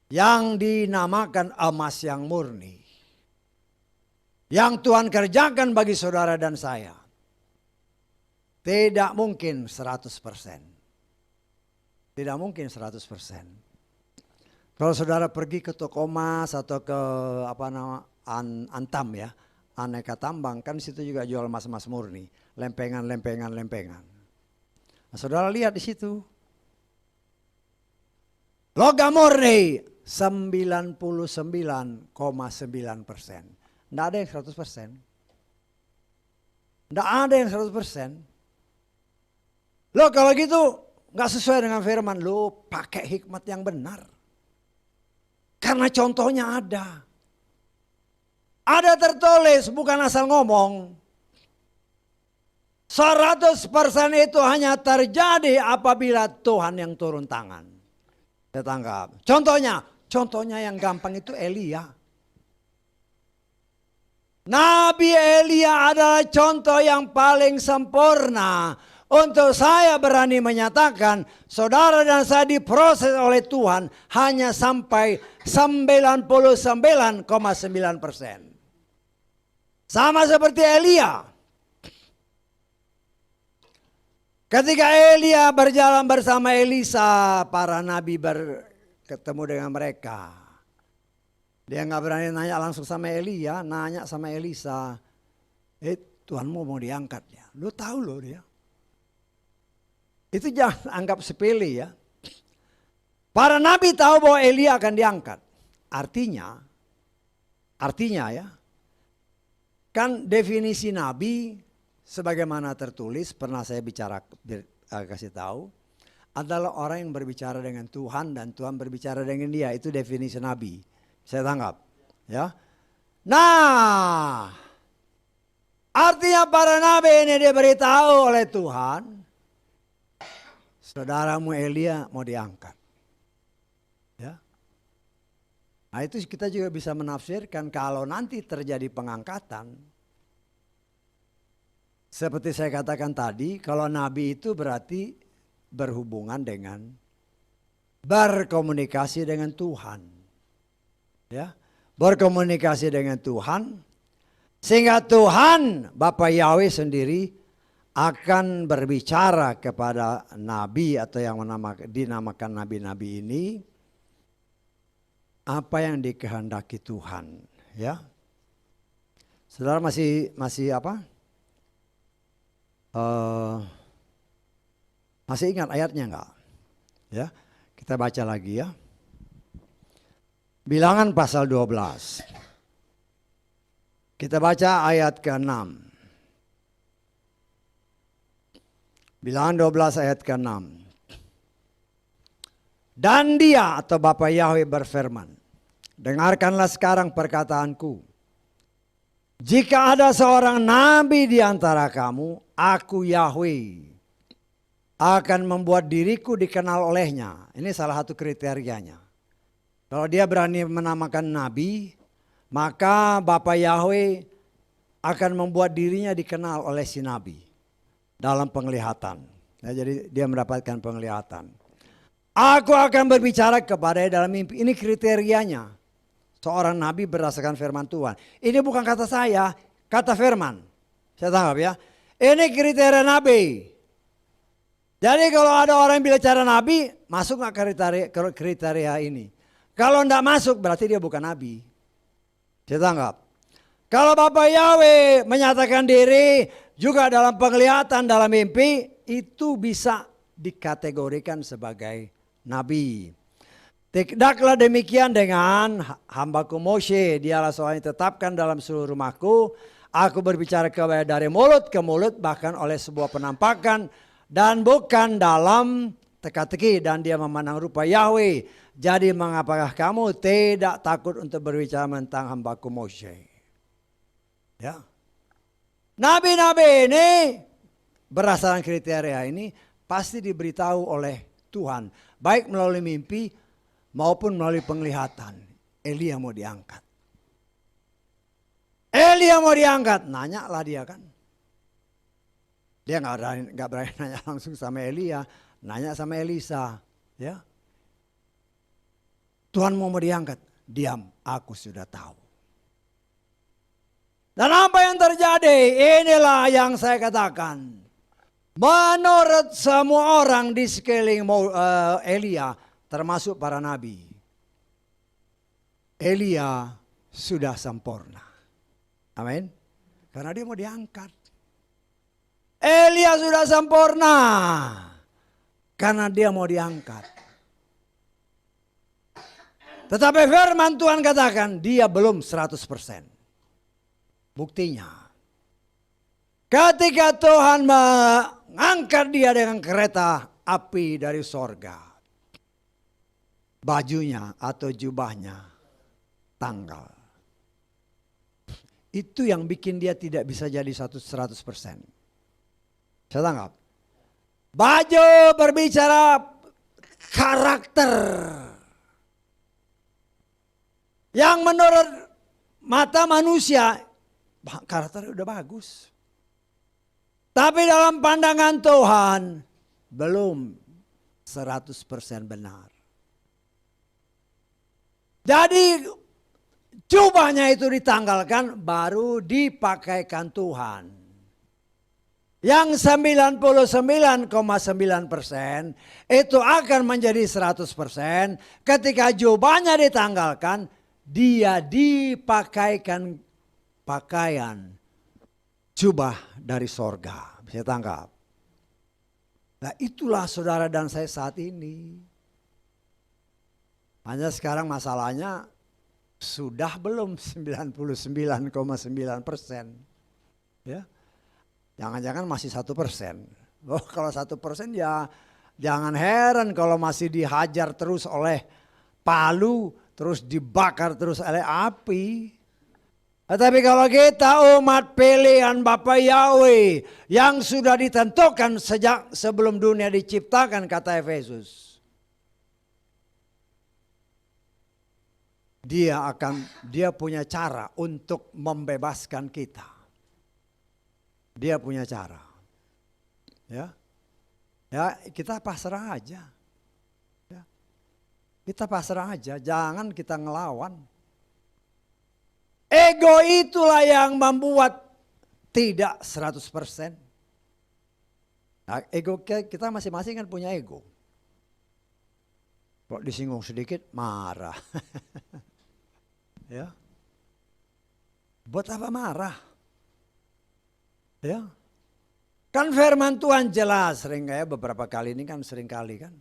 A: Yang dinamakan emas yang murni. Yang Tuhan kerjakan bagi saudara dan saya. Tidak mungkin 100%. Tidak mungkin 100%. Kalau saudara pergi ke toko emas atau ke Antam ya. Aneka tambang kan situ juga jual emas-emas murni. Lempengan. Nah, saudara lihat di situ. Logam murni 99,9%. Tidak ada yang 100%. Tidak ada yang 100%. Loh kalau gitu nggak sesuai dengan firman. Loh pakai hikmat yang benar. Karena contohnya ada. Ada tertulis bukan asal ngomong. 100% itu hanya terjadi apabila Tuhan yang turun tangan. Saya tangkap. Contohnya yang gampang itu Elia. Nabi Elia adalah contoh yang paling sempurna. Untuk saya berani menyatakan saudara dan saya diproses oleh Tuhan hanya sampai 99,9%. Sama seperti Elia. Ketika Elia berjalan bersama Elisa, para nabi bertemu dengan mereka. Dia nggak berani nanya langsung sama Elia, nanya sama Elisa. Tuhanmu mau diangkat ya. Lu tahu loh dia. Itu jangan anggap sepele ya. Para nabi tahu bahwa Elia akan diangkat. Artinya ya. Kan definisi nabi sebagaimana tertulis pernah saya kasih tahu. Adalah orang yang berbicara dengan Tuhan dan Tuhan berbicara dengan dia. Itu definisi nabi. Saya tanggap, ya. Nah, artinya para nabi ini diberitahu oleh Tuhan, saudaramu Elia mau diangkat, ya. Nah itu kita juga bisa menafsirkan kalau nanti terjadi pengangkatan, seperti saya katakan tadi, kalau nabi itu berarti berhubungan dengan berkomunikasi dengan Tuhan. Ya, berkomunikasi dengan Tuhan sehingga Tuhan Bapa Yahweh sendiri akan berbicara kepada nabi atau yang dinamakan nabi-nabi ini apa yang dikehendaki Tuhan, ya. Saudara masih apa? Masih ingat ayatnya enggak? Ya, kita baca lagi ya. Bilangan pasal 12. Kita baca ayat ke-6. Bilangan 12 ayat ke-6. Dan dia atau Bapa Yahweh berfirman, dengarkanlah sekarang perkataanku. Jika ada seorang nabi di antara kamu, aku Yahweh akan membuat diriku dikenal olehnya. Ini salah satu kriterianya. Kalau dia berani menamakan nabi, maka Bapa Yahweh akan membuat dirinya dikenal oleh si nabi dalam penglihatan. Ya, jadi dia mendapatkan penglihatan. Aku akan berbicara kepadanya dalam mimpi. Ini kriterianya. Seorang nabi berdasarkan firman Tuhan. Ini bukan kata saya, kata firman. Saya tangkap ya. Ini kriteria nabi. Jadi kalau ada orang yang bicara nabi, masuk nggak kriteria ini? Kalau tidak masuk berarti dia bukan nabi. Saya tangkap. Kalau Bapa Yahweh menyatakan diri juga dalam penglihatan, dalam mimpi, itu bisa dikategorikan sebagai nabi. Tidaklah demikian dengan hambaku Moshe. Dialah seorang yang ditetapkan dalam seluruh rumahku. Aku berbicara kepada dari mulut ke mulut, bahkan oleh sebuah penampakan, dan bukan dalam teka-teki. Dan dia memandang rupa Yahweh. Jadi mengapakah kamu tidak takut untuk berbicara tentang hambaku Moshe? Ya. Nabi-nabi ini berdasarkan kriteria ini pasti diberitahu oleh Tuhan. Baik melalui mimpi maupun melalui penglihatan. Elia mau diangkat. Elia mau diangkat. Nanya lah dia kan. Dia nggak berani nanya langsung sama Elia. Nanya sama Elisa. Ya. Tuhan mau diangkat. Diam, aku sudah tahu. Dan apa yang terjadi? Inilah yang saya katakan. Menurut semua orang di sekeliling Elia, termasuk para nabi, Elia sudah sempurna. Amin. Karena dia mau diangkat. Elia sudah sempurna. Karena dia mau diangkat. Tetapi firman Tuhan katakan dia belum 100%. Buktinya. Ketika Tuhan mengangkat dia dengan kereta api dari sorga. Bajunya atau jubahnya tanggal. Itu yang bikin dia tidak bisa jadi 100%. Saya tangkap. Baju berbicara karakter. Yang menurut mata manusia karakternya udah bagus. Tapi dalam pandangan Tuhan belum 100% benar. Jadi jubahnya itu ditanggalkan baru dipakaikan Tuhan. Yang 99,9% itu akan menjadi 100% ketika jubahnya ditanggalkan, dia dipakaikan pakaian jubah dari sorga. Bisa tangkap. Nah itulah saudara dan saya saat ini. Hanya sekarang masalahnya sudah belum 99,9%. Ya. Jangan-jangan masih 1%. Oh, kalau 1% ya jangan heran kalau masih dihajar terus oleh palu, terus dibakar terus oleh api. Tetapi kalau kita umat pilihan Bapa Yahweh yang sudah ditentukan sejak sebelum dunia diciptakan, kata Efesus, dia punya cara untuk membebaskan kita. Dia punya cara. Ya. Ya, kita pasrah aja. Ya. Kita pasrah aja, jangan kita ngelawan. Ego itulah yang membuat tidak 100%. Nah, ego kita masing-masing kan punya ego. Kalau disinggung sedikit marah. Ya. Buat apa marah? Ya. Kan firman Tuhan jelas, sering kayak beberapa kali ini kan sering kali kan.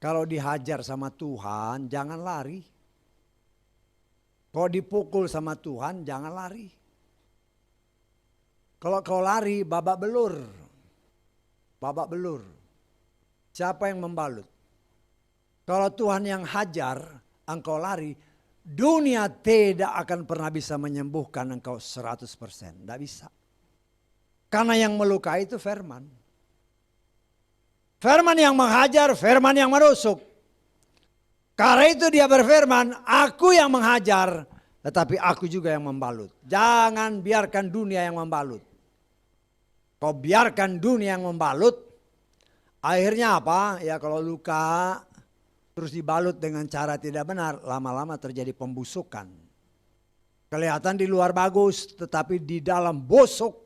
A: Kalau dihajar sama Tuhan jangan lari. Kalau dipukul sama Tuhan jangan lari. Kalau kau lari babak belur. Babak belur. Siapa yang membalut? Kalau Tuhan yang hajar, engkau lari, dunia tidak akan pernah bisa menyembuhkan engkau 100%. Tidak bisa. Karena yang melukai itu firman. Firman yang menghajar, firman yang menusuk. Karena itu dia berfirman, aku yang menghajar, tetapi aku juga yang membalut. Jangan biarkan dunia yang membalut. Kau biarkan dunia yang membalut, akhirnya apa? Ya kalau luka, terus dibalut dengan cara tidak benar, lama-lama terjadi pembusukan. Kelihatan di luar bagus, tetapi di dalam busuk.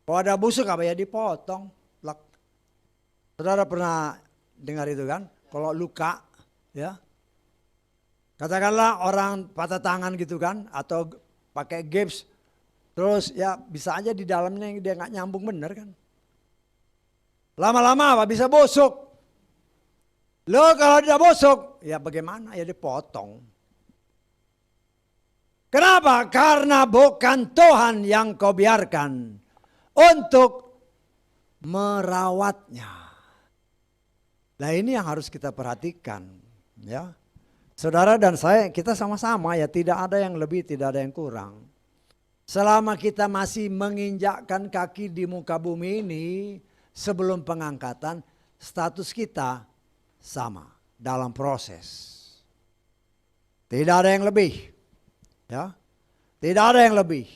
A: Kalau ada busuk apa ya dipotong. Saudara pernah dengar itu kan? Kalau luka, ya. Katakanlah orang patah tangan gitu kan, atau pakai gips, terus ya bisa aja di dalamnya dia nggak nyambung bener kan. Lama-lama apa? Bisa busuk. Loh kalau tidak busuk, ya bagaimana? Ya dipotong. Kenapa? Karena bukan Tuhan yang kau biarkan untuk merawatnya. Nah ini yang harus kita perhatikan, ya. Saudara dan saya, kita sama-sama ya, tidak ada yang lebih, tidak ada yang kurang. Selama kita masih menginjakkan kaki di muka bumi ini, sebelum pengangkatan, status kita sama dalam proses. Tidak ada yang lebih, ya. Tidak ada yang lebih.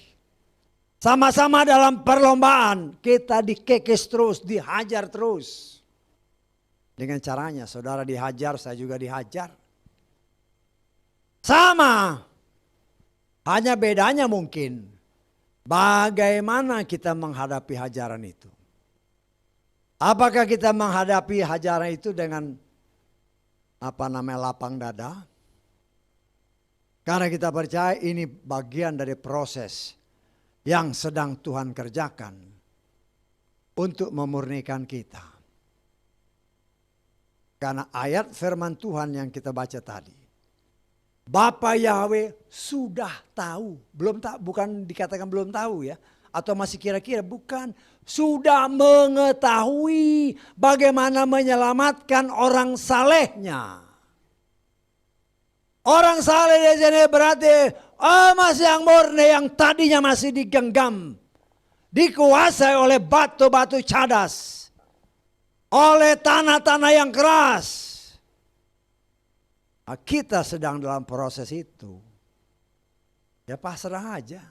A: Sama-sama dalam perlombaan, kita dikekes terus, dihajar terus. Dengan caranya, saudara dihajar, saya juga dihajar. Sama. Hanya bedanya mungkin, bagaimana kita menghadapi hajaran itu. Apakah kita menghadapi hajaran itu dengan lapang dada? Karena kita percaya ini bagian dari proses yang sedang Tuhan kerjakan untuk memurnikan kita. Karena ayat firman Tuhan yang kita baca tadi, Bapa Yahweh sudah tahu, bukan dikatakan belum tahu ya, atau masih kira-kira, bukan, sudah mengetahui bagaimana menyelamatkan orang salehnya. Orang saleh di sini berarti masih yang murni, yang tadinya masih digenggam, dikuasai oleh batu-batu cadas, oleh tanah-tanah yang keras. Nah, kita sedang dalam proses itu. Ya pasrah aja.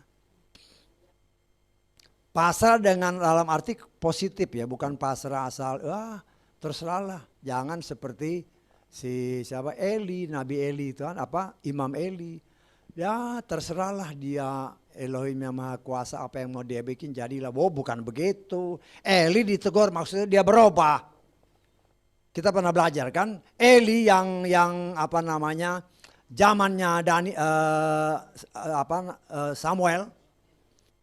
A: Pasrah dengan dalam arti positif ya, bukan pasrah asal terserahlah. Jangan seperti Eli, Nabi Eli itu kan Imam Eli. Ya terserahlah dia, Elohim yang Maha Kuasa, apa yang mau dia bikin jadilah. Bukan begitu. Eli ditegur maksudnya dia berubah. Kita pernah belajar kan, Eli yang zamannya Samuel.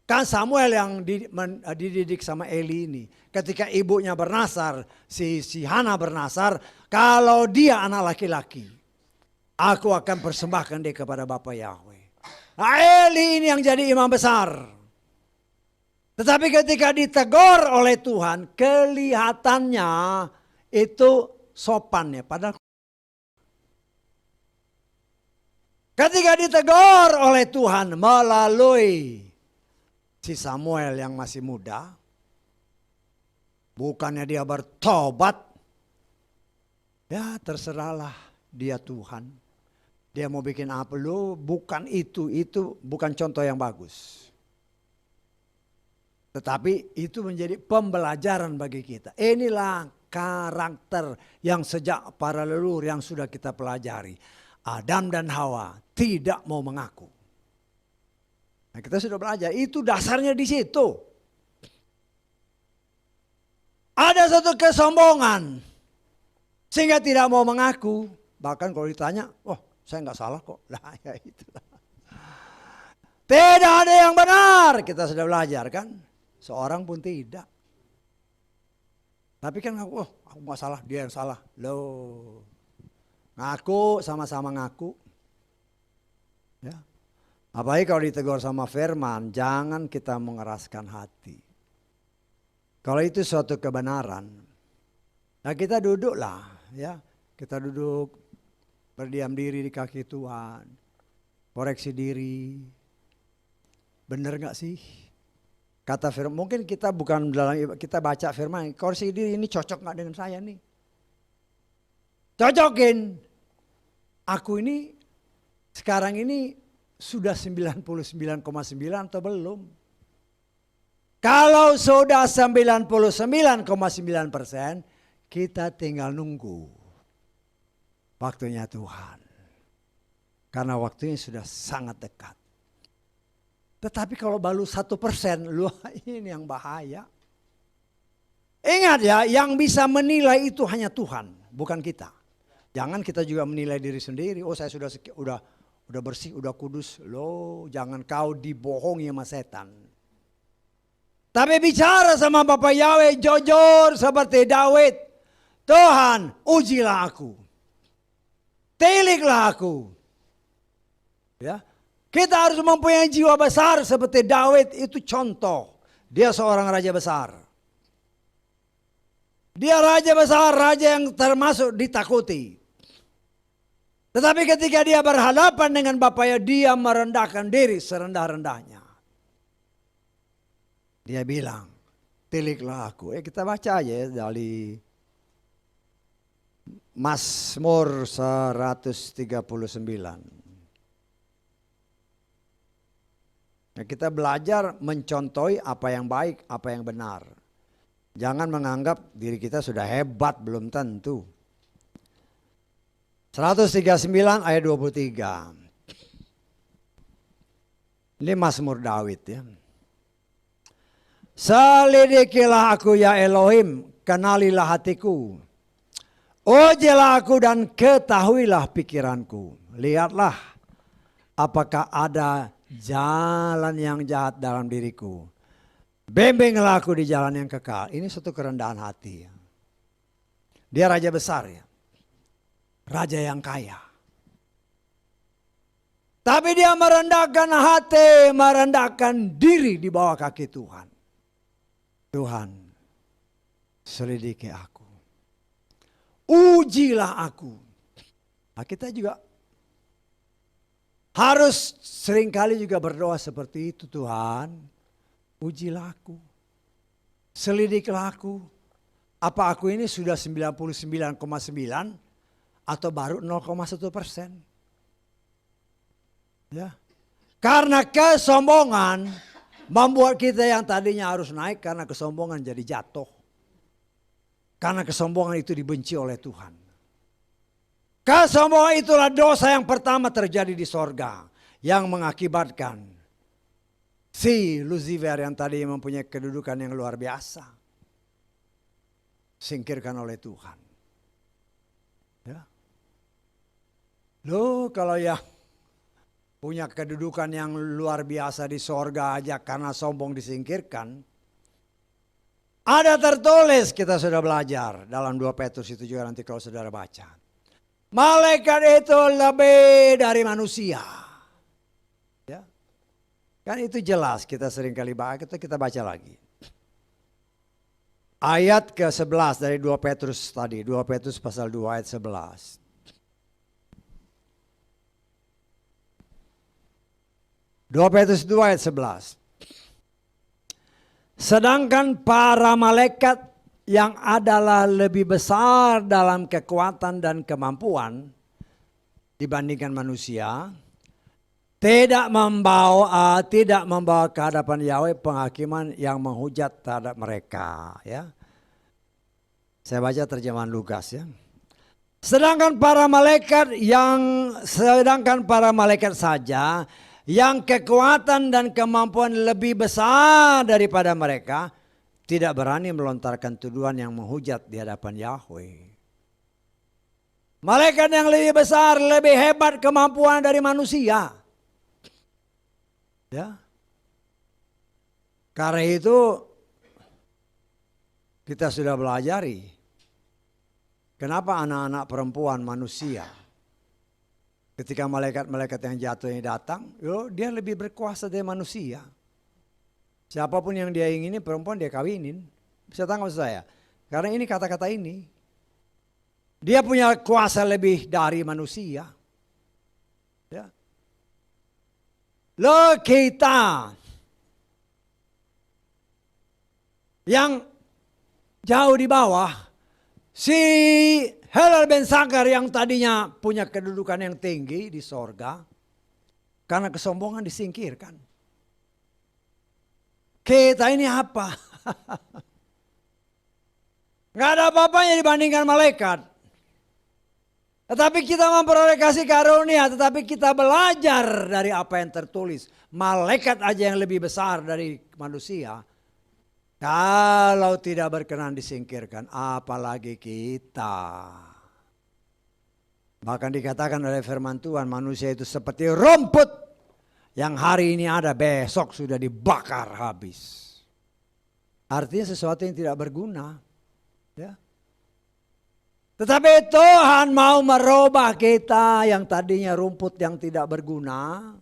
A: Kan Samuel yang dididik sama Eli ini. Ketika ibunya bernasar, si Hana bernasar, kalau dia anak laki-laki, aku akan persembahkan dia kepada Bapa Yahweh. Nah, Eli ini yang jadi imam besar. Tetapi ketika ditegur oleh Tuhan, kelihatannya itu sopan ya. Padahal ketika ditegur oleh Tuhan melalui si Samuel yang masih muda, bukannya dia bertobat, ya terserahlah dia Tuhan. Dia mau bikin apa lu, bukan itu bukan contoh yang bagus. Tetapi itu menjadi pembelajaran bagi kita. Inilah karakter yang sejak para leluhur yang sudah kita pelajari. Adam dan Hawa tidak mau mengaku. Nah, kita sudah belajar, itu dasarnya di situ. Ada satu kesombongan sehingga tidak mau mengaku. Bahkan kalau ditanya, saya nggak salah kok. Nah, ya itulah. Tidak ada yang benar. Kita sudah belajar kan? Seorang pun tidak. Tapi kan aku nggak salah, dia yang salah. Loh. Ngaku, sama-sama ngaku. Ya. Apalagi kalau ditegur sama firman, jangan kita mengeraskan hati. Kalau itu suatu kebenaran, nah kita duduklah, ya, kita duduk berdiam diri di kaki Tuhan, koreksi diri, benar nggak sih? Kata firman, mungkin kita bukan dalam kita baca firman, koreksi diri ini cocok nggak dengan saya nih? Cocokin, aku ini sekarang ini sudah 99,9 atau belum? Kalau sudah 99,9%, kita tinggal nunggu waktunya Tuhan. Karena waktunya sudah sangat dekat. Tetapi kalau baru 1%, ini yang bahaya. Ingat ya, yang bisa menilai itu hanya Tuhan, bukan kita. Jangan kita juga menilai diri sendiri. Oh, saya sudah bersih, udah kudus. Loh, jangan kau dibohongi sama setan. Tapi bicara sama Bapak Yahweh jujur seperti Daud. Tuhan, ujilah aku. Tiliklah aku. Ya. Kita harus mempunyai jiwa besar seperti Daud, itu contoh. Dia seorang raja besar. Dia raja besar, raja yang termasuk ditakuti. Tetapi ketika dia berhadapan dengan bapaknya, dia merendahkan diri serendah-rendahnya. Dia bilang, tiliklah aku. Kita baca aja ya, dari Mazmur 139. Nah, kita belajar mencontohi apa yang baik, apa yang benar. Jangan menganggap diri kita sudah hebat, belum tentu. 139 ayat 23. Ini Mazmur Daud ya. Selidikilah aku ya Elohim, kenalilah hatiku. Ujilah aku dan ketahuilah pikiranku. Lihatlah apakah ada jalan yang jahat dalam diriku. Bimbinglah aku di jalan yang kekal. Ini suatu kerendahan hati. Dia raja besar ya. Raja yang kaya. Tapi dia merendahkan hati, merendahkan diri di bawah kaki Tuhan. Tuhan, selidiki aku. Ujilah aku. Nah, kita juga harus seringkali juga berdoa seperti itu. Tuhan, ujilah aku. Selidiklah aku. Apa aku ini sudah 99,9 atau baru 0,1%? Ya. Karena kesombongan membuat kita yang tadinya harus naik, karena kesombongan jadi jatuh. Karena kesombongan itu dibenci oleh Tuhan. Kesombongan itulah dosa yang pertama terjadi di sorga, yang mengakibatkan si Lucifer yang tadi mempunyai kedudukan yang luar biasa singkirkan oleh Tuhan. Ya. Loh, kalau yang punya kedudukan yang luar biasa di sorga aja karena sombong disingkirkan. Ada tertulis, kita sudah belajar dalam 2 Petrus itu juga, nanti kalau saudara baca. Malaikat itu lebih dari manusia. Ya. Kan itu jelas, kita sering kali bahas, kita baca lagi. Ayat ke-11 dari 2 Petrus tadi, 2 Petrus pasal 2 ayat 11. Dua Petrus 2 ayat 11. Sedangkan para malaikat yang adalah lebih besar dalam kekuatan dan kemampuan dibandingkan manusia, tidak membawa ke hadapan Yahweh penghakiman yang menghujat terhadap mereka. Ya. Saya baca terjemahan Lukas ya. Sedangkan para malaikat saja yang kekuatan dan kemampuan lebih besar daripada mereka tidak berani melontarkan tuduhan yang menghujat di hadapan Yahweh. Malaikat yang lebih besar, lebih hebat kemampuan dari manusia. Ya. Karena itu kita sudah belajari kenapa anak-anak perempuan manusia ketika malaikat-malaikat yang jatuh ini datang, dia lebih berkuasa dari manusia. Siapapun yang dia ingini perempuan dia kawinin. Bisa tangkap maksud saya? Karena ini kata-kata ini. Dia punya kuasa lebih dari manusia. Ya. Lo kita yang jauh di bawah, si Helel Ben Sakar yang tadinya punya kedudukan yang tinggi di sorga, karena kesombongan disingkirkan. Kita ini apa? Gak ada apa-apanya dibandingkan malaikat. Tetapi kita memperoleh kasih karunia, tetapi kita belajar dari apa yang tertulis. Malaikat aja yang lebih besar dari manusia. Kalau tidak berkenan disingkirkan, apalagi kita. Bahkan dikatakan oleh firman Tuhan, manusia itu seperti rumput yang hari ini ada, besok sudah dibakar habis. Artinya sesuatu yang tidak berguna. Ya. Tetapi Tuhan mau merubah kita yang tadinya rumput yang tidak berguna.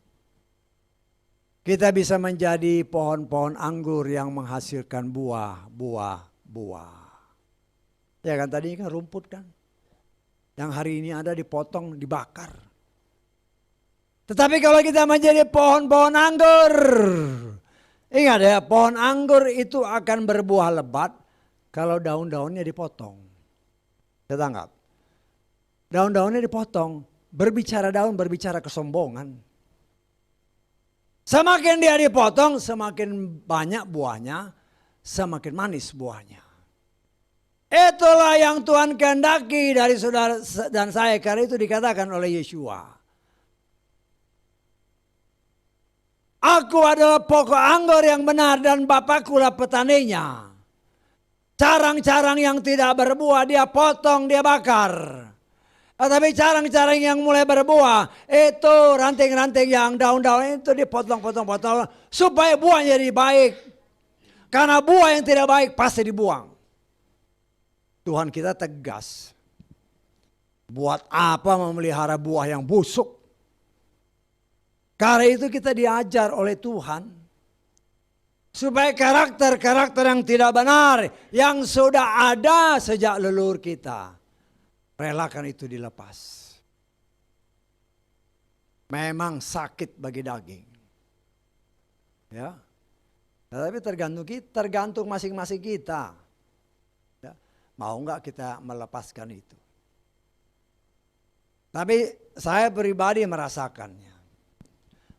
A: Kita bisa menjadi pohon-pohon anggur yang menghasilkan buah. Ya kan tadi kan rumput kan. Yang hari ini ada dipotong, dibakar. Tetapi kalau kita menjadi pohon-pohon anggur. Ingat ya, pohon anggur itu akan berbuah lebat kalau daun-daunnya dipotong. Saya tangkap. Daun-daunnya dipotong. Berbicara daun, berbicara kesombongan. Semakin dia dipotong, semakin banyak buahnya, semakin manis buahnya. Itulah yang Tuhan kehendaki dari saudara dan saya. Karena itu dikatakan oleh Yeshua. Aku adalah pokok anggur yang benar dan Bapakku lah petaninya. Carang-carang yang tidak berbuah dia potong, dia bakar. Tapi carang-carang yang mulai berbuah, itu ranting-ranting yang daun-daun itu dipotong-potong supaya buahnya jadi baik. Karena buah yang tidak baik pasti dibuang. Tuhan kita tegas. Buat apa memelihara buah yang busuk? Karena itu kita diajar oleh Tuhan. Supaya karakter-karakter yang tidak benar, yang sudah ada sejak leluhur kita, relakan itu dilepas. Memang sakit bagi daging. Ya. Tetapi tergantung masing-masing kita. Ya. Mau enggak kita melepaskan itu. Tapi saya pribadi merasakannya.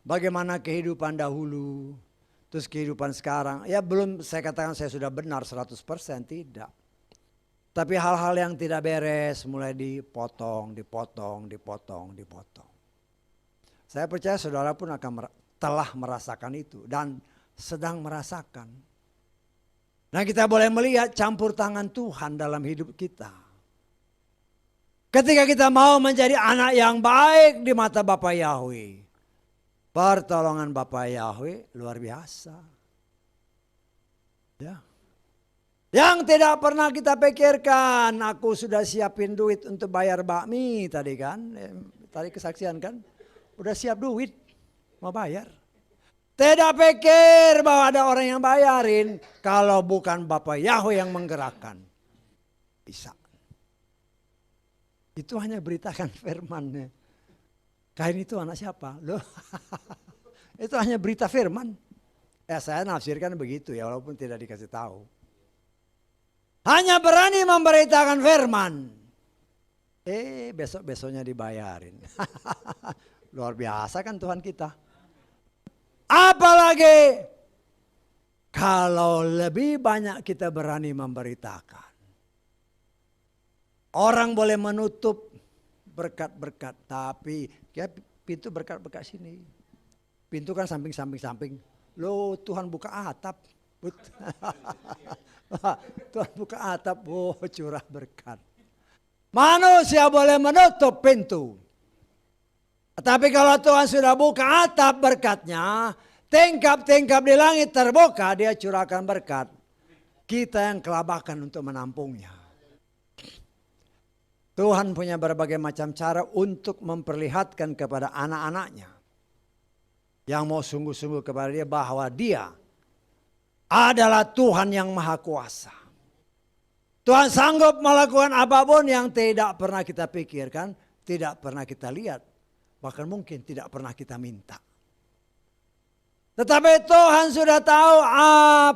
A: Bagaimana kehidupan dahulu, terus kehidupan sekarang. Ya belum saya katakan saya sudah benar 100%, tidak. Tapi hal-hal yang tidak beres mulai dipotong. Saya percaya saudara pun telah merasakan itu dan sedang merasakan. Nah kita boleh melihat campur tangan Tuhan dalam hidup kita. Ketika kita mau menjadi anak yang baik di mata Bapa Yahweh. Pertolongan Bapa Yahweh luar biasa. Ya. Yang tidak pernah kita pikirkan, aku sudah siapin duit untuk bayar bakmi tadi kan. Tadi kesaksian kan. Udah siap duit, mau bayar. Tidak pikir bahwa ada orang yang bayarin. Kalau bukan Bapa Yahweh yang menggerakkan. Bisa. Itu hanya beritakan firman-Nya. Kain itu anak siapa? Loh, itu hanya berita firman. Ya saya nafsirkan begitu ya walaupun tidak dikasih tahu. Hanya berani memberitakan firman. Besok-besoknya dibayarin. Luar biasa kan Tuhan kita. Apalagi kalau lebih banyak kita berani memberitakan. Orang boleh menutup berkat-berkat, tapi ya pintu berkat-berkat sini. Pintu kan samping. Loh Tuhan buka atap. Tuhan buka atap, curah berkat. Manusia boleh menutup pintu. Tapi kalau Tuhan sudah buka atap berkatnya, tingkap-tingkap di langit terbuka, dia curahkan berkat. Kita yang kelabakan untuk menampungnya. Tuhan punya berbagai macam cara untuk memperlihatkan kepada anak-anaknya yang mau sungguh-sungguh kepada dia bahwa dia adalah Tuhan yang maha kuasa. Tuhan sanggup melakukan apapun yang tidak pernah kita pikirkan, tidak pernah kita lihat, bahkan mungkin tidak pernah kita minta. Tetapi Tuhan sudah tahu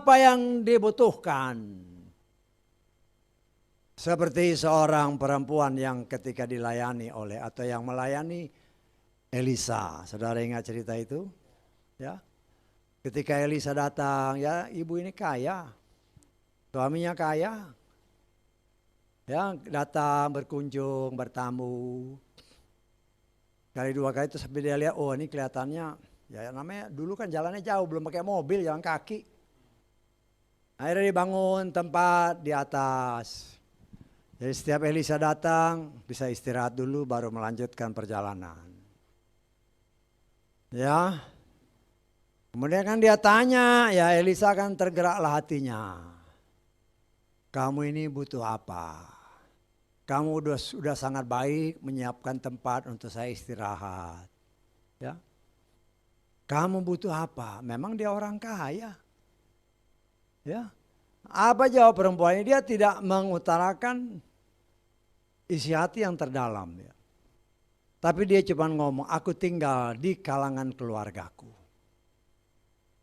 A: apa yang dibutuhkan. Seperti seorang perempuan yang ketika dilayani oleh atau yang melayani Elisa. Saudara ingat cerita itu? Ya. Ketika Elisa datang, ya ibu ini kaya. Suaminya kaya. Ya, datang berkunjung, bertamu. Kali dua kali itu sampai dia lihat, oh ini kelihatannya ya namanya dulu kan jalannya jauh, belum pakai mobil, jalan kaki. Akhirnya dibangun tempat di atas. Jadi setiap Elisa datang bisa istirahat dulu baru melanjutkan perjalanan. Ya. Kemudian kan dia tanya, ya Elisa kan tergeraklah hatinya. Kamu ini butuh apa? Kamu sudah sangat baik menyiapkan tempat untuk saya istirahat. Ya. Kamu butuh apa? Memang dia orang kaya. Ya. Apa jawab perempuan ini? Dia tidak mengutarakan isi hati yang terdalam. Ya. Tapi dia cuma ngomong, aku tinggal di kalangan keluargaku.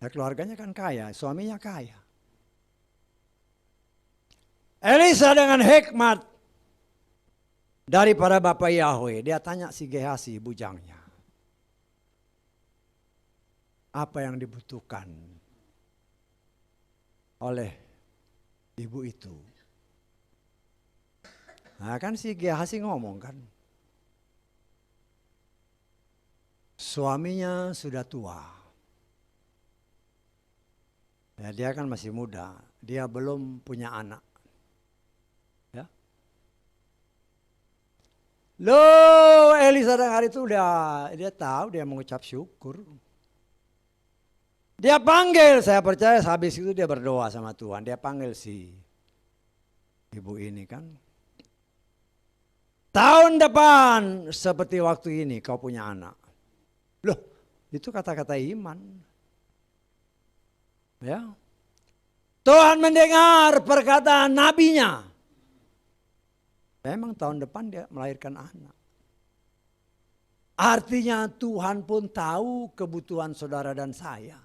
A: Ya, keluarganya kan kaya, suaminya kaya. Elisa dengan hikmat daripada Bapak Yahweh, dia tanya si Gehazi bujangnya. Apa yang dibutuhkan oleh ibu itu? Nah kan si Gehazi ngomong kan. Suaminya sudah tua. Ya, dia kan masih muda. Dia belum punya anak. Ya. Loh, Elisa dengar itu dia tahu, dia mengucap syukur. Dia panggil, saya percaya habis itu dia berdoa sama Tuhan. Dia panggil si ibu ini kan. Tahun depan seperti waktu ini kau punya anak. Loh, itu kata-kata iman. Ya. Tuhan mendengar perkataan nabinya. Memang tahun depan dia melahirkan anak. Artinya Tuhan pun tahu kebutuhan saudara dan saya.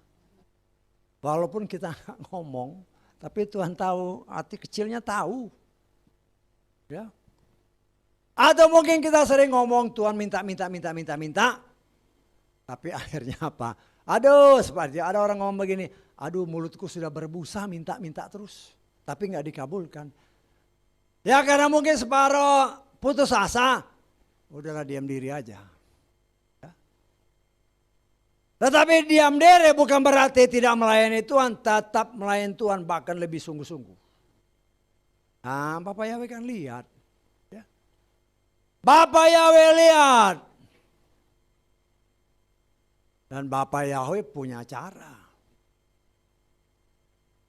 A: Walaupun kita nggak ngomong, tapi Tuhan tahu, hati kecilnya tahu. Ya. Atau mungkin kita sering ngomong Tuhan minta. Tapi akhirnya apa? Aduh, seperti ada orang ngomong begini, aduh mulutku sudah berbusa minta terus. Tapi nggak dikabulkan. Ya karena mungkin separuh putus asa, udahlah diam diri aja. Ya. Tetapi diam diri bukan berarti tidak melayani Tuhan, tetap melayani Tuhan bahkan lebih sungguh-sungguh. Nah, Bapak Yahweh kan lihat. Ya. Bapak Yahweh lihat. Dan Bapak Yahweh punya cara.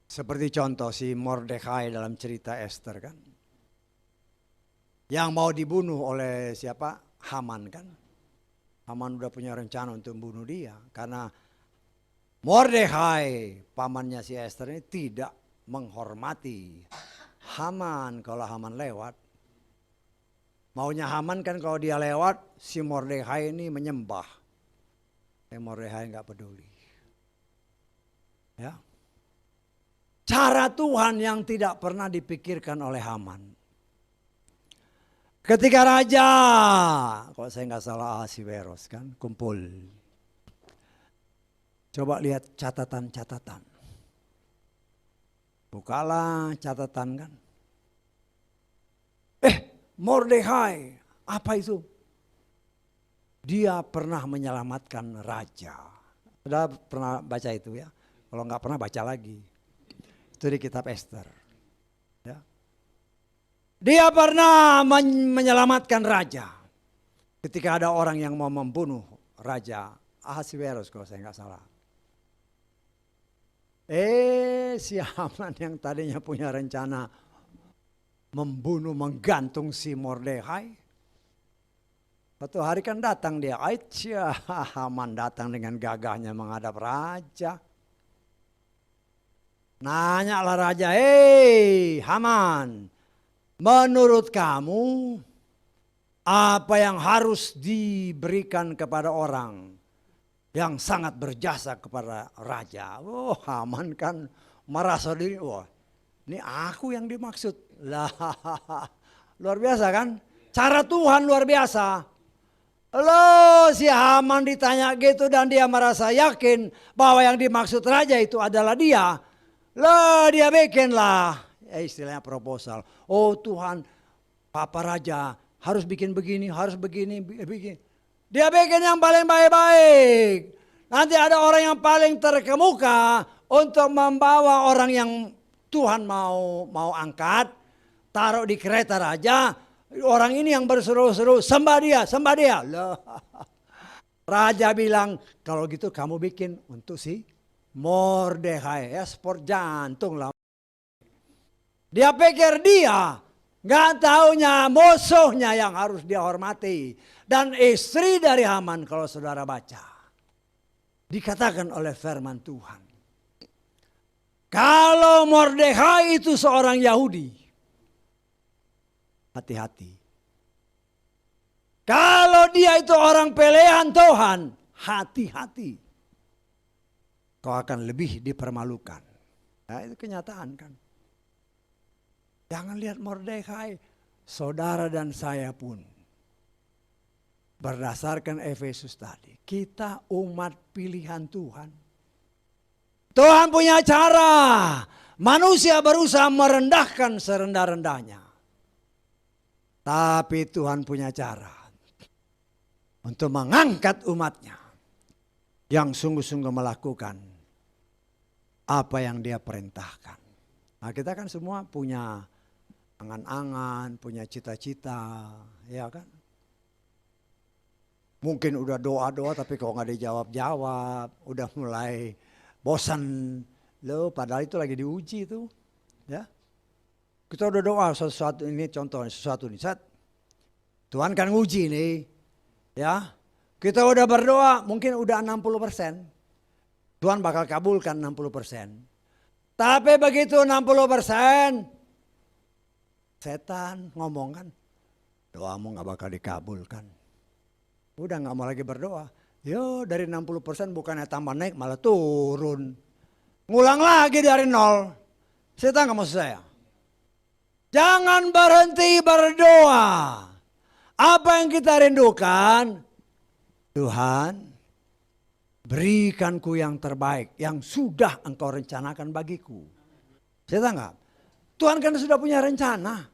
A: Seperti contoh si Mordekai dalam cerita Esther kan. Yang mau dibunuh oleh siapa? Haman kan. Haman udah punya rencana untuk membunuh dia. Karena Mordekai, pamannya si Esther ini tidak menghormati Haman kalau Haman lewat. Maunya Haman kan kalau dia lewat, si Mordekai ini menyembah. Mordekai nggak peduli. Ya. Cara Tuhan yang tidak pernah dipikirkan oleh Haman. Ketika raja, kalau saya nggak salah Ahasiweros kan, kumpul. Coba lihat catatan-catatan. Bukalah catatan kan. Mordekai, apa itu? Dia pernah menyelamatkan raja. Sudah pernah baca itu ya? Kalau nggak pernah baca lagi. Itu di kitab Esther. Ya. Dia pernah menyelamatkan raja. Ketika ada orang yang mau membunuh raja Ahasiweros kalau saya nggak salah. Si Haman yang tadinya punya rencana membunuh, menggantung si Mordekai. Suatu hari kan datang dia, Haman datang dengan gagahnya menghadap raja. Nanyalah raja, Haman, menurut kamu apa yang harus diberikan kepada orang yang sangat berjasa kepada raja? Haman kan merasa diri, ini aku yang dimaksud. Lah, luar biasa kan? Cara Tuhan luar biasa. Loh, si Haman ditanya gitu dan dia merasa yakin bahwa yang dimaksud raja itu adalah dia. Loh, dia bikinlah istilahnya proposal. Oh Tuhan, Papa Raja harus bikin begini, harus begini, begini. Dia bikin yang paling baik-baik. Nanti ada orang yang paling terkemuka untuk membawa orang yang Tuhan mau angkat, taruh di kereta raja. Orang ini yang berseru-seru, sembah dia, sembah dia. Loh. Raja bilang, kalau gitu kamu bikin untuk si Mordekai, ya sport jantung lah. Dia pikir dia, nggak taunya musuhnya yang harus dia hormati. Dan istri dari Haman kalau saudara baca. Dikatakan oleh firman Tuhan. Kalau Mordekai itu seorang Yahudi. Hati-hati. Kalau dia itu orang pilihan Tuhan, hati-hati. Kau akan lebih dipermalukan. Nah, itu kenyataan kan. Jangan lihat Mordekai, saudara dan saya pun. Berdasarkan Efesus tadi, kita umat pilihan Tuhan. Tuhan punya cara. Manusia berusaha merendahkan serendah-rendahnya. Tapi Tuhan punya cara untuk mengangkat umatnya yang sungguh-sungguh melakukan apa yang dia perintahkan. Nah, kita kan semua punya angan-angan, punya cita-cita, ya kan? Mungkin udah doa-doa tapi kalau nggak dijawab-jawab, udah mulai bosan. Loh, padahal itu lagi diuji tuh, ya. Kita udah doa sesuatu ini, contohnya sesuatu ini, Tuhan kan nguji nih, ya. Kita udah berdoa, mungkin udah 60%. Tuhan bakal kabulkan 60%. Tapi begitu 60%, setan ngomong kan, doamu gak bakal dikabulkan. Udah gak mau lagi berdoa. Yo, dari 60% bukannya tambah naik malah turun. Ngulang lagi dari nol. Setan gak mau saya. Jangan berhenti berdoa. Apa yang kita rindukan, Tuhan berikanku yang terbaik, yang sudah engkau rencanakan bagiku. Saya tanggap, Tuhan kan sudah punya rencana.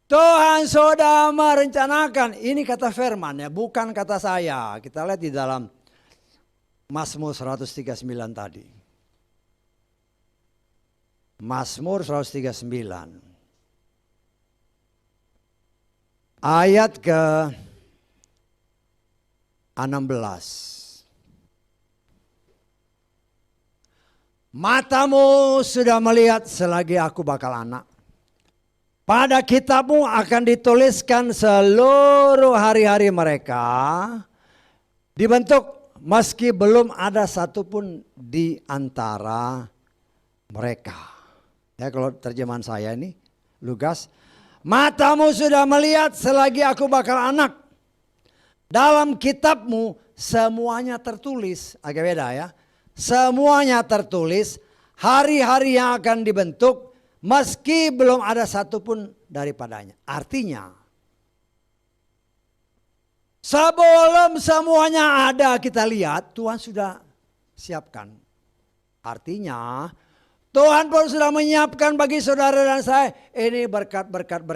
A: Tuhan sudah merencanakan, ini kata firman ya, bukan kata saya. Kita lihat di dalam Mazmur 139 tadi. Mazmur 139 ayat ke 16. Matamu sudah melihat selagi aku bakal anak. Pada kitabmu akan dituliskan seluruh hari-hari mereka. Dibentuk meski belum ada satupun di antara mereka. Ya, kalau terjemahan saya ini, Lukas. Matamu sudah melihat selagi aku bakal anak. Dalam kitabmu semuanya tertulis. Agak beda ya. Semuanya tertulis. Hari-hari yang akan dibentuk. Meski belum ada satupun daripadanya. Artinya. Sebelum semuanya ada kita lihat. Tuhan sudah siapkan. Artinya. Tuhan pun sudah menyiapkan bagi saudara dan saya. Ini berkat. Berkat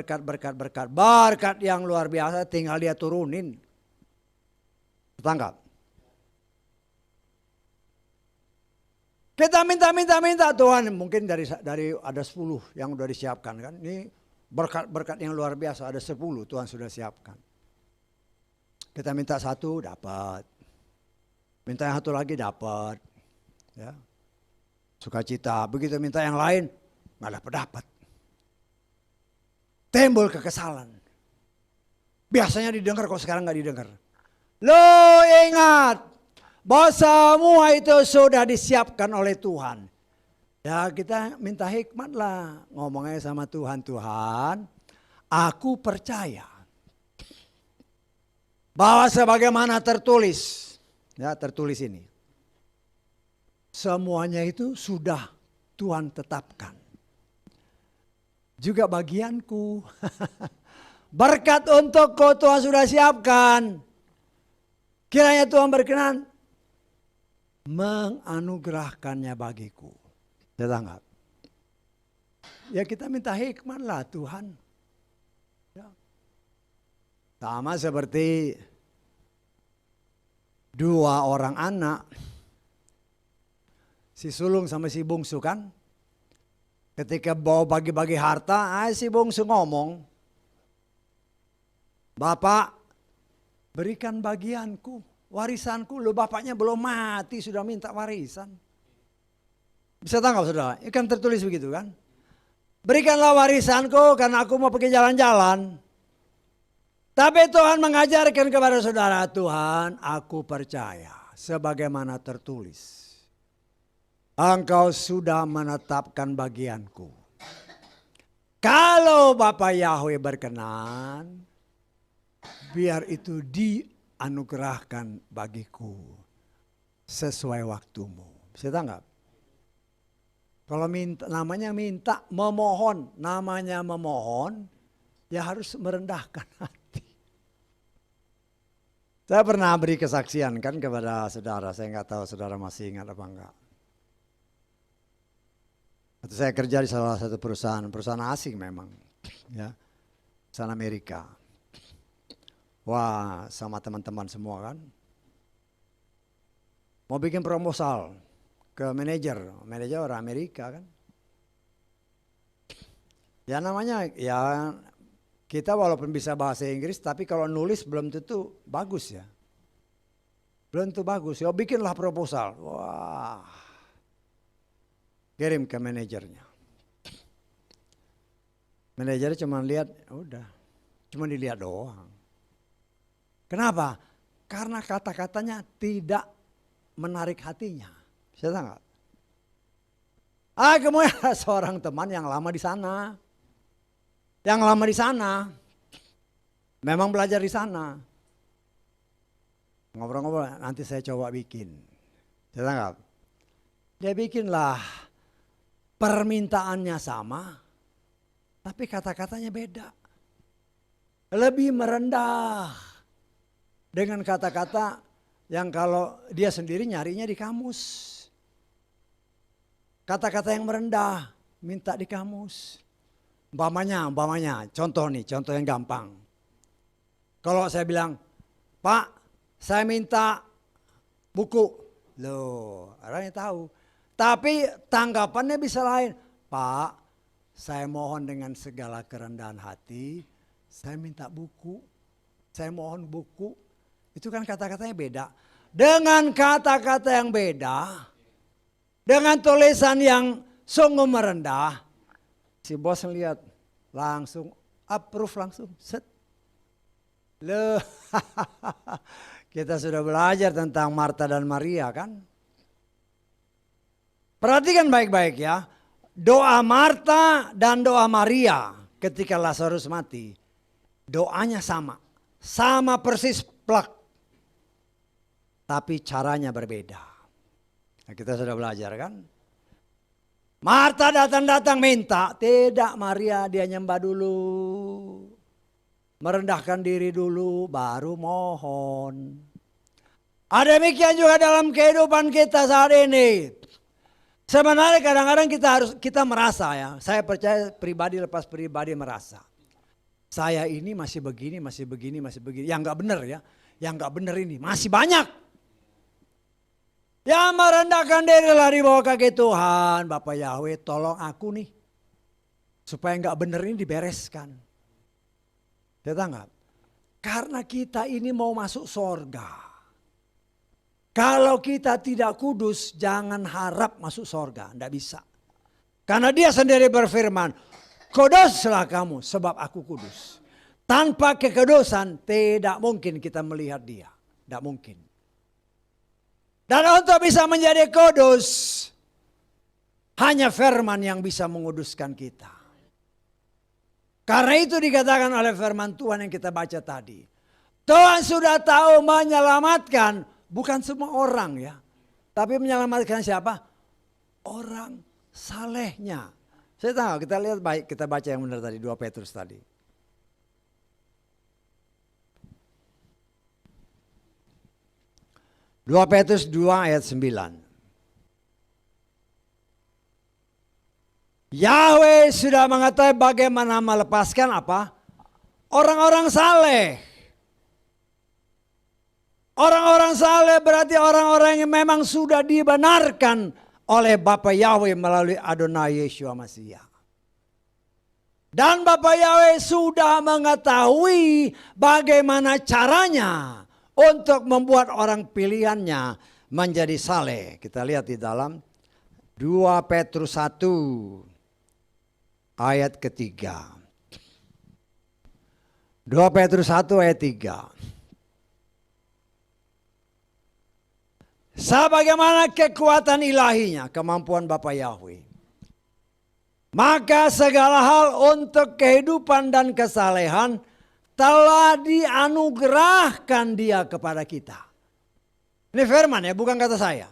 A: yang luar biasa tinggal dia turunin. Tangkap. Kita minta Tuhan. Mungkin dari ada 10 yang sudah disiapkan kan. Ini berkat yang luar biasa. Ada 10 Tuhan sudah siapkan. Kita minta 1 dapat. Minta yang 1 lagi dapat. Ya. Sukacita, begitu minta yang lain, nggak dapat. Timbul kekesalan. Biasanya didengar, kok sekarang nggak didengar. Lo ingat, bahwa semua itu sudah disiapkan oleh Tuhan. Ya kita minta hikmat lah, ngomongnya sama Tuhan. Tuhan, aku percaya bahwa sebagaimana tertulis, ya tertulis ini. Semuanya itu sudah Tuhan tetapkan. Juga bagianku. Berkat untukku Tuhan sudah siapkan. Kiranya Tuhan berkenan menganugerahkannya bagiku. Saya tanggap. Ya kita minta hikmat lah Tuhan. Ya. Sama seperti dua orang anak. Si sulung sama si bungsu kan. Ketika bawa bagi-bagi harta, si bungsu ngomong. Bapak, berikan bagianku, warisanku. Loh bapaknya belum mati sudah minta warisan. Bisa tangkap saudara? Kan tertulis begitu kan. Berikanlah warisanku karena aku mau pergi jalan-jalan. Tapi Tuhan mengajarkan kepada saudara, Tuhan aku percaya sebagaimana tertulis. Engkau sudah menetapkan bagianku. Kalau Bapak Yahweh berkenan, biar itu dianugerahkan bagiku sesuai waktumu. Bisa tanggap? Kalau minta memohon, namanya memohon, ya harus merendahkan hati. Saya pernah beri kesaksian kan kepada saudara, saya nggak tahu saudara masih ingat apa enggak. Waktu saya kerja di salah satu perusahaan asing memang, ya, perusahaan Amerika. Wah, sama teman-teman semua kan, mau bikin proposal ke manajer orang Amerika kan. Ya namanya, ya kita walaupun bisa bahasa Inggris, tapi kalau nulis belum tentu bagus ya. Belum tentu bagus, ya bikinlah proposal. Wah. Kirim ke manajernya. Manajernya cuma lihat, udah. Cuma dilihat doang. Kenapa? Karena kata-katanya tidak menarik hatinya. Saya tahu nggak? Kemudian ada seorang teman yang lama di sana. Yang lama di sana. Memang belajar di sana. Ngobrol-ngobrol, nanti saya coba bikin. Saya tahu nggak? Dia bikinlah. Permintaannya sama, tapi kata-katanya beda. Lebih merendah dengan kata-kata yang kalau dia sendiri nyarinya di kamus. Kata-kata yang merendah, minta di kamus. Umpamanya, contoh yang gampang. Kalau saya bilang, Pak, saya minta buku. Loh, orangnya tahu. Tapi tanggapannya bisa lain. Pak, saya mohon dengan segala kerendahan hati, saya minta buku. Saya mohon buku. Itu kan kata-katanya beda. Dengan kata-kata yang beda, dengan tulisan yang sungguh merendah, si bos lihat langsung approve langsung. Set. Loh, kita sudah belajar tentang Marta dan Maria kan? Perhatikan baik-baik ya. Doa Marta dan doa Maria ketika Lazarus mati. Doanya sama. Sama persis plak. Tapi caranya berbeda. Nah, kita sudah belajar kan. Marta datang minta. Tidak, Maria dia nyembah dulu. Merendahkan diri dulu baru mohon. Ada demikian juga dalam kehidupan kita saat ini. Sebenarnya kadang-kadang kita merasa ya, saya percaya pribadi lepas pribadi merasa. Saya ini masih begini. Yang gak benar ya, yang gak benar ini masih banyak. Yang merendahkan diri lah di bawah kaki Tuhan. Bapak Yahweh tolong aku nih. Supaya gak benar ini dibereskan. Kita tanggap. Karena kita ini mau masuk sorga. Kalau kita tidak kudus, jangan harap masuk sorga. Tidak bisa. Karena dia sendiri berfirman, kuduslah kamu sebab aku kudus. Tanpa kekudusan tidak mungkin kita melihat dia. Tidak mungkin. Dan untuk bisa menjadi kudus, hanya firman yang bisa menguduskan kita. Karena itu dikatakan oleh firman Tuhan yang kita baca tadi. Tuhan sudah tahu menyelamatkan bukan semua orang ya. Tapi menyelamatkan siapa? Orang salehnya. Saya tahu, kita lihat baik, kita baca yang benar tadi, 2 Petrus tadi. Dua Petrus 2 ayat 9. Yahweh sudah mengetahui bagaimana melepaskan apa? Orang-orang saleh. Orang-orang saleh berarti orang-orang yang memang sudah dibenarkan oleh Bapa Yahweh melalui Adonai Yeshua Mashiach. Dan Bapa Yahweh sudah mengetahui bagaimana caranya untuk membuat orang pilihannya menjadi saleh. Kita lihat di dalam 2 Petrus 1 ayat ketiga. 2 Petrus 1 ayat 3. Sebagaimana kekuatan ilahinya, kemampuan Bapa Yahweh. Maka segala hal untuk kehidupan dan kesalehan telah dianugerahkan dia kepada kita. Ini firman ya, bukan kata saya.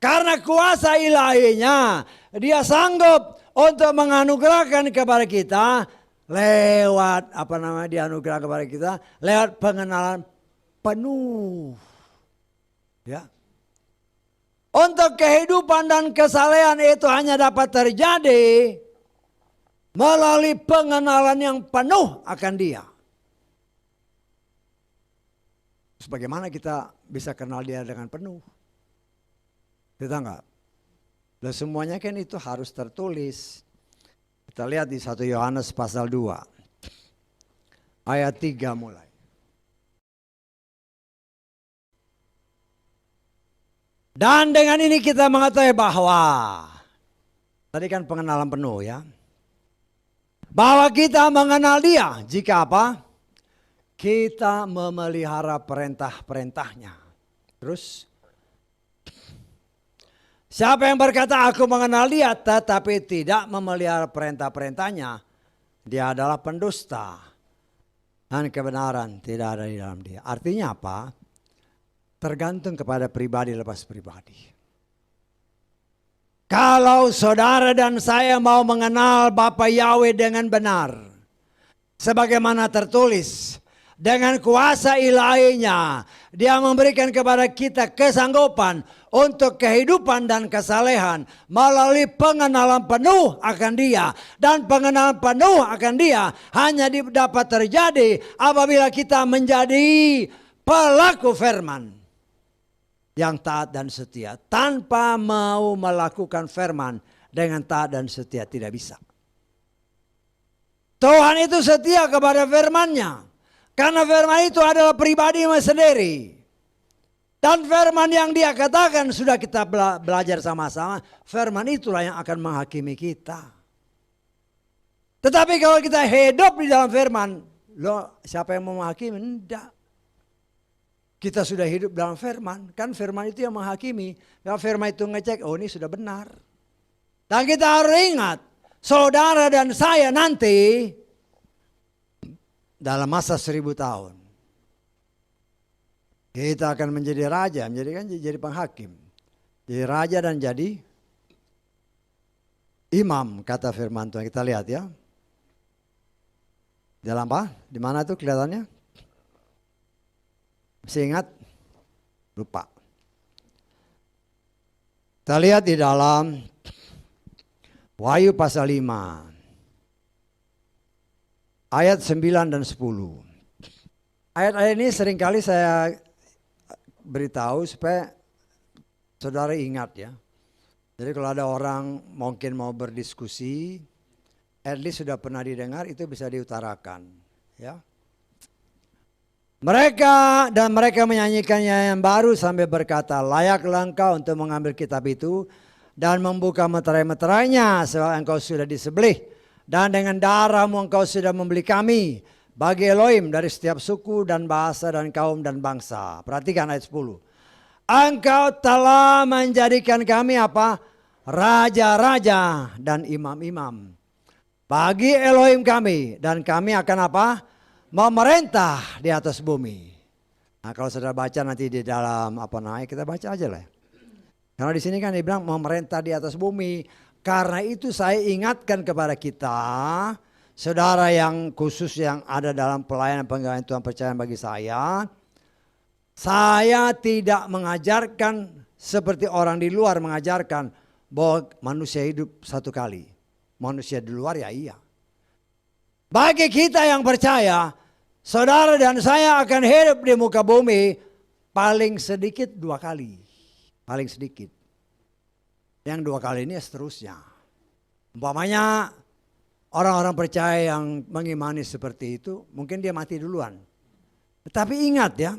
A: Karena kuasa ilahinya, dia sanggup untuk menganugerahkan kepada kita lewat dianugerah kepada kita lewat pengenalan penuh. Ya. Untuk kehidupan dan kesalehan itu hanya dapat terjadi melalui pengenalan yang penuh akan dia. Bagaimana kita bisa kenal dia dengan penuh? Kita enggak. Dan semuanya kan itu harus tertulis. Kita lihat di 1 Yohanes pasal 2. Ayat 3 mulai. Dan dengan ini kita mengetahui bahwa, tadi kan pengenalan penuh ya. Bahwa kita mengenal dia jika apa? Kita memelihara perintah-perintahnya. Terus, siapa yang berkata aku mengenal dia tetapi tidak memelihara perintah-perintahnya, dia adalah pendusta. Dan kebenaran tidak ada di dalam dia. Artinya apa? Tergantung kepada pribadi lepas pribadi. Kalau saudara dan saya mau mengenal Bapa Yahweh dengan benar, sebagaimana tertulis, dengan kuasa ilahinya, dia memberikan kepada kita kesanggupan untuk kehidupan dan kesalehan melalui pengenalan penuh akan dia. Dan pengenalan penuh akan dia hanya dapat terjadi apabila kita menjadi pelaku firman yang taat dan setia. Tanpa mau melakukan firman dengan taat dan setia tidak bisa. Tuhan itu setia kepada firman-Nya. Karena firman itu adalah pribadi sendiri. Dan firman yang dia katakan sudah kita belajar sama-sama. Firman itulah yang akan menghakimi kita. Tetapi kalau kita hidup di dalam firman, loh siapa yang mau menghakimi? Tidak. Kita sudah hidup dalam firman. Kan firman itu yang menghakimi. Kalau firman itu ngecek, oh ini sudah benar. Dan kita harus ingat, saudara dan saya nanti dalam masa 1000 tahun. Kita akan menjadi raja, jadi penghakim. Jadi raja dan jadi imam, kata firman Tuhan. Kita lihat ya. Dalam apa? Di mana itu kelihatannya? Masih ingat? Lupa. Kita lihat di dalam Wahyu pasal 5. Ayat 9 dan 10. Ayat-ayat ini seringkali saya beritahu supaya saudara ingat ya. Jadi kalau ada orang mungkin mau berdiskusi, at least sudah pernah didengar, itu bisa diutarakan. Ya. Mereka menyanyikannya yang baru sambil berkata, layaklah engkau untuk mengambil kitab itu dan membuka meterai-meterainya sebab engkau sudah disembelih dan dengan darahmu engkau sudah membeli kami bagi Elohim dari setiap suku dan bahasa dan kaum dan bangsa. Perhatikan ayat 10. Engkau telah menjadikan kami apa? Raja-raja dan imam-imam bagi Elohim kami, dan kami akan apa? Memerintah di atas bumi. Nah, kalau saudara baca nanti di dalam kita baca aja lah. Karena di sini kan dibilang memerintah di atas bumi. Karena itu saya ingatkan kepada kita, saudara yang khusus yang ada dalam pelayanan penggawaian Tuhan percaya bagi saya tidak mengajarkan seperti orang di luar mengajarkan bahwa manusia hidup satu kali. Manusia di luar ya iya. Bagi kita yang percaya, saudara dan saya akan hidup di muka bumi paling sedikit 2 kali. Paling sedikit. Yang 2 kali ini seterusnya. Umpamanya orang-orang percaya yang mengimani seperti itu, mungkin dia mati duluan. Tetapi ingat ya,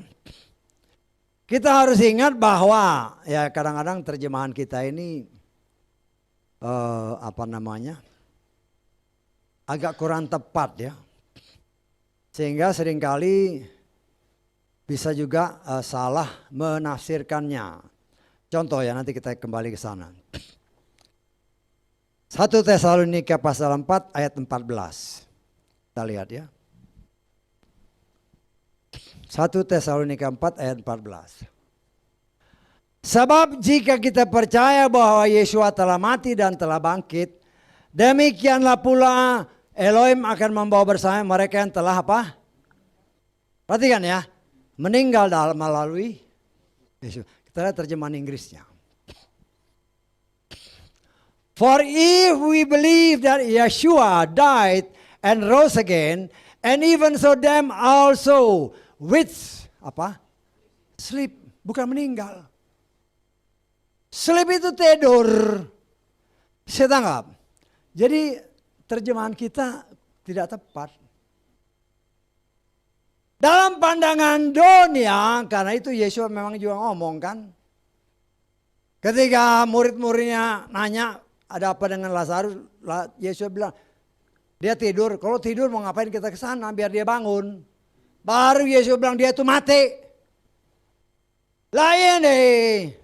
A: kita harus ingat bahwa ya kadang-kadang terjemahan kita ini agak kurang tepat ya. Sehingga seringkali bisa juga salah menafsirkannya. Contoh ya, nanti kita kembali ke sana. 1 Tesalonika pasal 4 ayat 14. Kita lihat ya. 1 Tesalonika 4 ayat 14. Sebab jika kita percaya bahwa Yesus telah mati dan telah bangkit, demikianlah pula Elohim akan membawa bersama mereka yang telah apa? Perhatikan ya, meninggal melalui Yesus. Kita lihat terjemahan Inggrisnya. For if we believe that Yeshua died and rose again, and even so them also which sleep, bukan meninggal. Sleep itu tidur. Saya tanggap. Jadi terjemahan kita tidak tepat. Dalam pandangan dunia, karena itu Yesus memang juga ngomong kan. Ketika murid-muridnya nanya ada apa dengan Lazarus, Yesus bilang dia tidur. Kalau tidur mau ngapain kita ke sana biar dia bangun. Baru Yesus bilang dia itu mati. Lain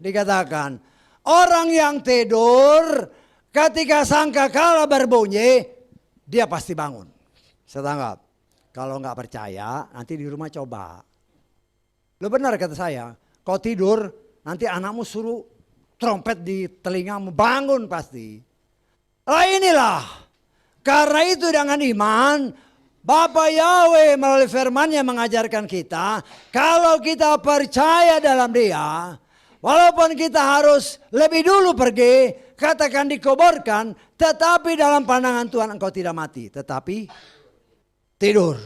A: dikatakan orang yang tidur ketika sangkakala berbunyi dia pasti bangun. Saya tanggap. Kalau nggak percaya nanti di rumah coba. Lo benar kata saya. Kau tidur nanti anakmu suruh trompet di telingamu bangun pasti. Lah inilah. Karena itu dengan iman Bapa Yahweh melalui firman-Nya mengajarkan kita, kalau kita percaya dalam Dia, walaupun kita harus lebih dulu pergi, katakan dikuburkan, tetapi dalam pandangan Tuhan engkau tidak mati, tetapi tidur.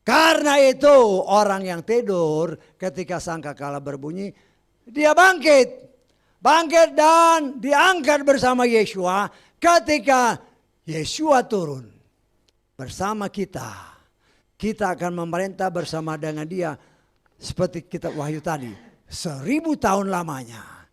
A: Karena itu orang yang tidur ketika sangkakala berbunyi, dia bangkit. Bangkit dan diangkat bersama Yeshua ketika Yeshua turun. Bersama kita akan memerintah bersama dengan dia seperti kitab Wahyu tadi 1000 tahun lamanya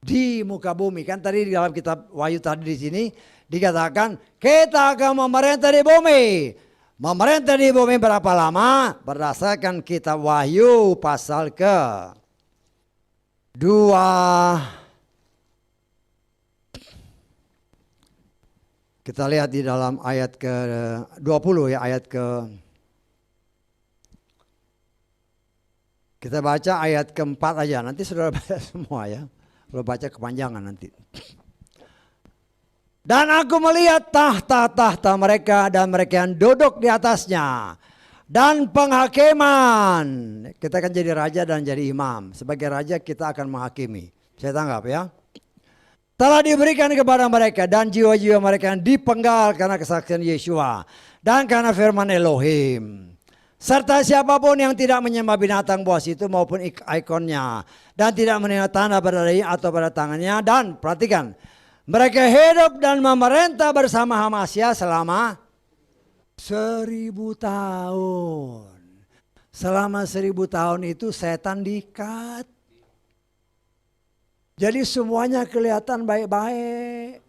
A: di muka bumi. Kan tadi di dalam kitab Wahyu tadi di sini dikatakan kita akan memerintah di bumi. Memerintah di bumi berapa lama? Berdasarkan kitab Wahyu pasal ke 2. Kita lihat di dalam ayat ke-20 ya, kita baca ayat ke-4 aja, nanti saudara baca semua ya. Kalau baca kepanjangan nanti. Dan aku melihat tahta-tahta mereka dan mereka yang duduk di atasnya. Dan penghakiman. Kita akan jadi raja dan jadi imam. Sebagai raja kita akan menghakimi. Saya tanggap ya. Telah diberikan kepada mereka dan jiwa-jiwa mereka yang dipenggal karena kesaksian Yeshua dan karena firman Elohim. Serta siapapun yang tidak menyembah binatang buas itu maupun ikonnya dan tidak menerima tanda pada dahi atau pada tangannya, dan perhatikan, mereka hidup dan memerintah bersama Hamasya selama 1000 tahun. Selama 1000 tahun itu setan diikat. Jadi semuanya kelihatan baik-baik.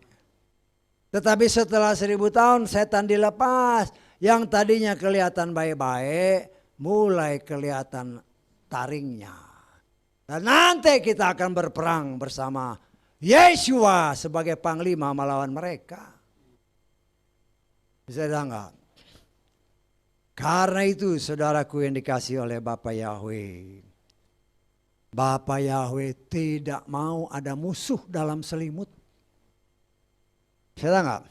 A: Tetapi setelah 1000 tahun setan dilepas. Yang tadinya kelihatan baik-baik mulai kelihatan taringnya. Dan nanti kita akan berperang bersama Yeshua sebagai panglima melawan mereka. Bisa enggak? Karena itu saudaraku yang dikasihi oleh Bapa Yahweh. Bapa Yahweh tidak mau ada musuh dalam selimut. Bisa enggak?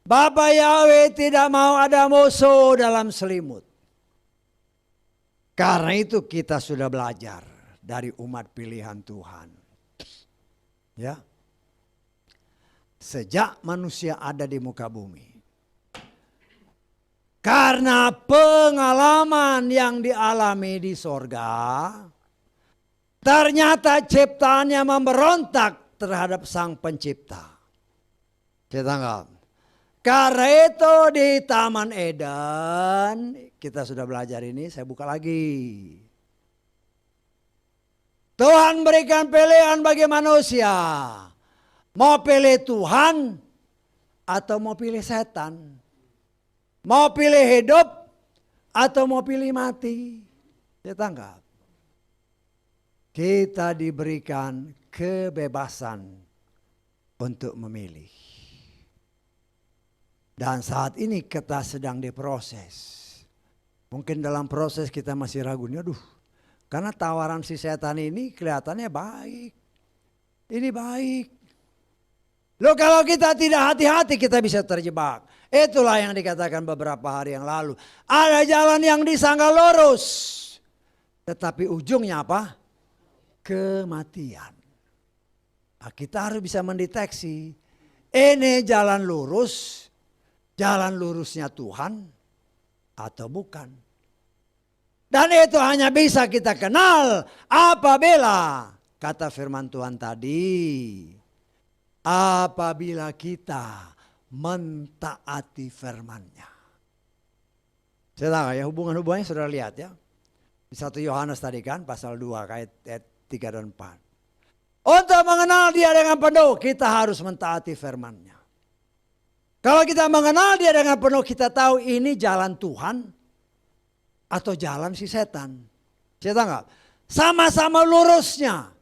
A: Bapa Yahweh tidak mau ada musuh dalam selimut. Karena itu kita sudah belajar dari umat pilihan Tuhan. Ya. Sejak manusia ada di muka bumi. Karena pengalaman yang dialami di sorga, ternyata ciptaannya memberontak terhadap Sang Pencipta. Kita karena itu di Taman Eden, kita sudah belajar ini, saya buka lagi. Tuhan berikan pilihan bagi manusia. Mau pilih Tuhan atau mau pilih setan? Mau pilih hidup atau mau pilih mati? Kita tangkap. Kita diberikan kebebasan untuk memilih. Dan saat ini kita sedang diproses. Mungkin dalam proses kita masih ragu. Aduh, karena tawaran si setan ini kelihatannya baik. Ini baik. Loh kalau kita tidak hati-hati kita bisa terjebak. Itulah yang dikatakan beberapa hari yang lalu. Ada jalan yang disangka lurus. Tetapi ujungnya apa? Kematian. Nah, kita harus bisa mendeteksi. Ini jalan lurus. Jalan lurusnya Tuhan. Atau bukan. Dan itu hanya bisa kita kenal. Apabila. Kata firman Tuhan tadi. Apabila kita mentaati firman-Nya. Saya tahu ya hubungan-hubungannya sudah lihat ya. Di 1 Yohanes tadi kan pasal 2 ayat 3 dan 4. Untuk mengenal Dia dengan penuh kita harus mentaati firman-Nya. Kalau kita mengenal Dia dengan penuh kita tahu ini jalan Tuhan atau jalan si setan. Saya tahu enggak? Sama-sama lurusnya.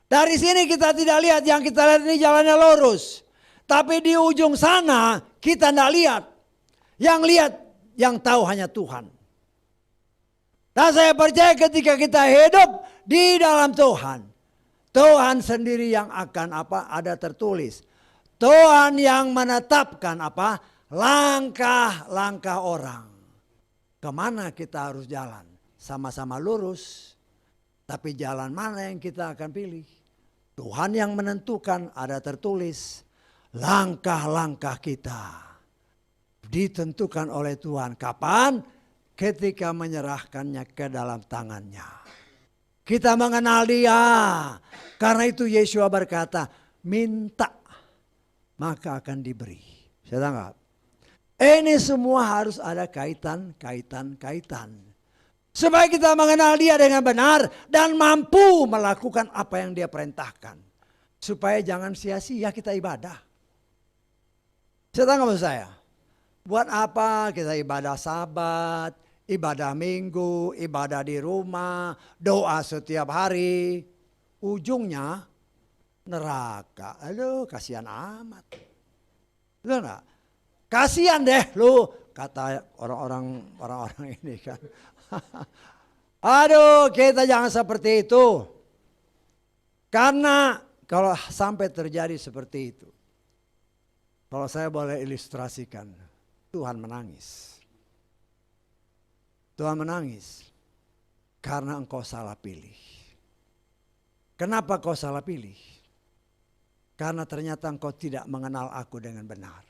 A: Dari sini kita tidak lihat yang kita lihat ini jalannya lurus. Tapi di ujung sana kita tidak lihat. Yang lihat, yang tahu hanya Tuhan. Dan saya percaya ketika kita hidup di dalam Tuhan. Tuhan sendiri yang akan ada tertulis. Tuhan yang menetapkan langkah-langkah orang. Kemana kita harus jalan. Sama-sama lurus. Tapi jalan mana yang kita akan pilih. Tuhan yang menentukan ada tertulis. Langkah-langkah kita ditentukan oleh Tuhan. Kapan? Ketika menyerahkannya ke dalam tangannya. Kita mengenal Dia. Karena itu Yeshua berkata, minta maka akan diberi. Saya tanggap. Ini semua harus ada kaitan. Supaya kita mengenal Dia dengan benar dan mampu melakukan apa yang Dia perintahkan. Supaya jangan sia-sia kita ibadah. Saya tanya maksud saya, buat apa kita ibadah Sabat, ibadah Minggu, ibadah di rumah, doa setiap hari, ujungnya neraka. Aduh, kasihan amat. Lu enggak? Kasihan deh lu, kata orang-orang ini kan. Aduh, kita jangan seperti itu. Karena kalau sampai terjadi seperti itu, kalau saya boleh ilustrasikan, Tuhan menangis. Tuhan menangis karena engkau salah pilih. Kenapa kau salah pilih? Karena ternyata engkau tidak mengenal aku dengan benar.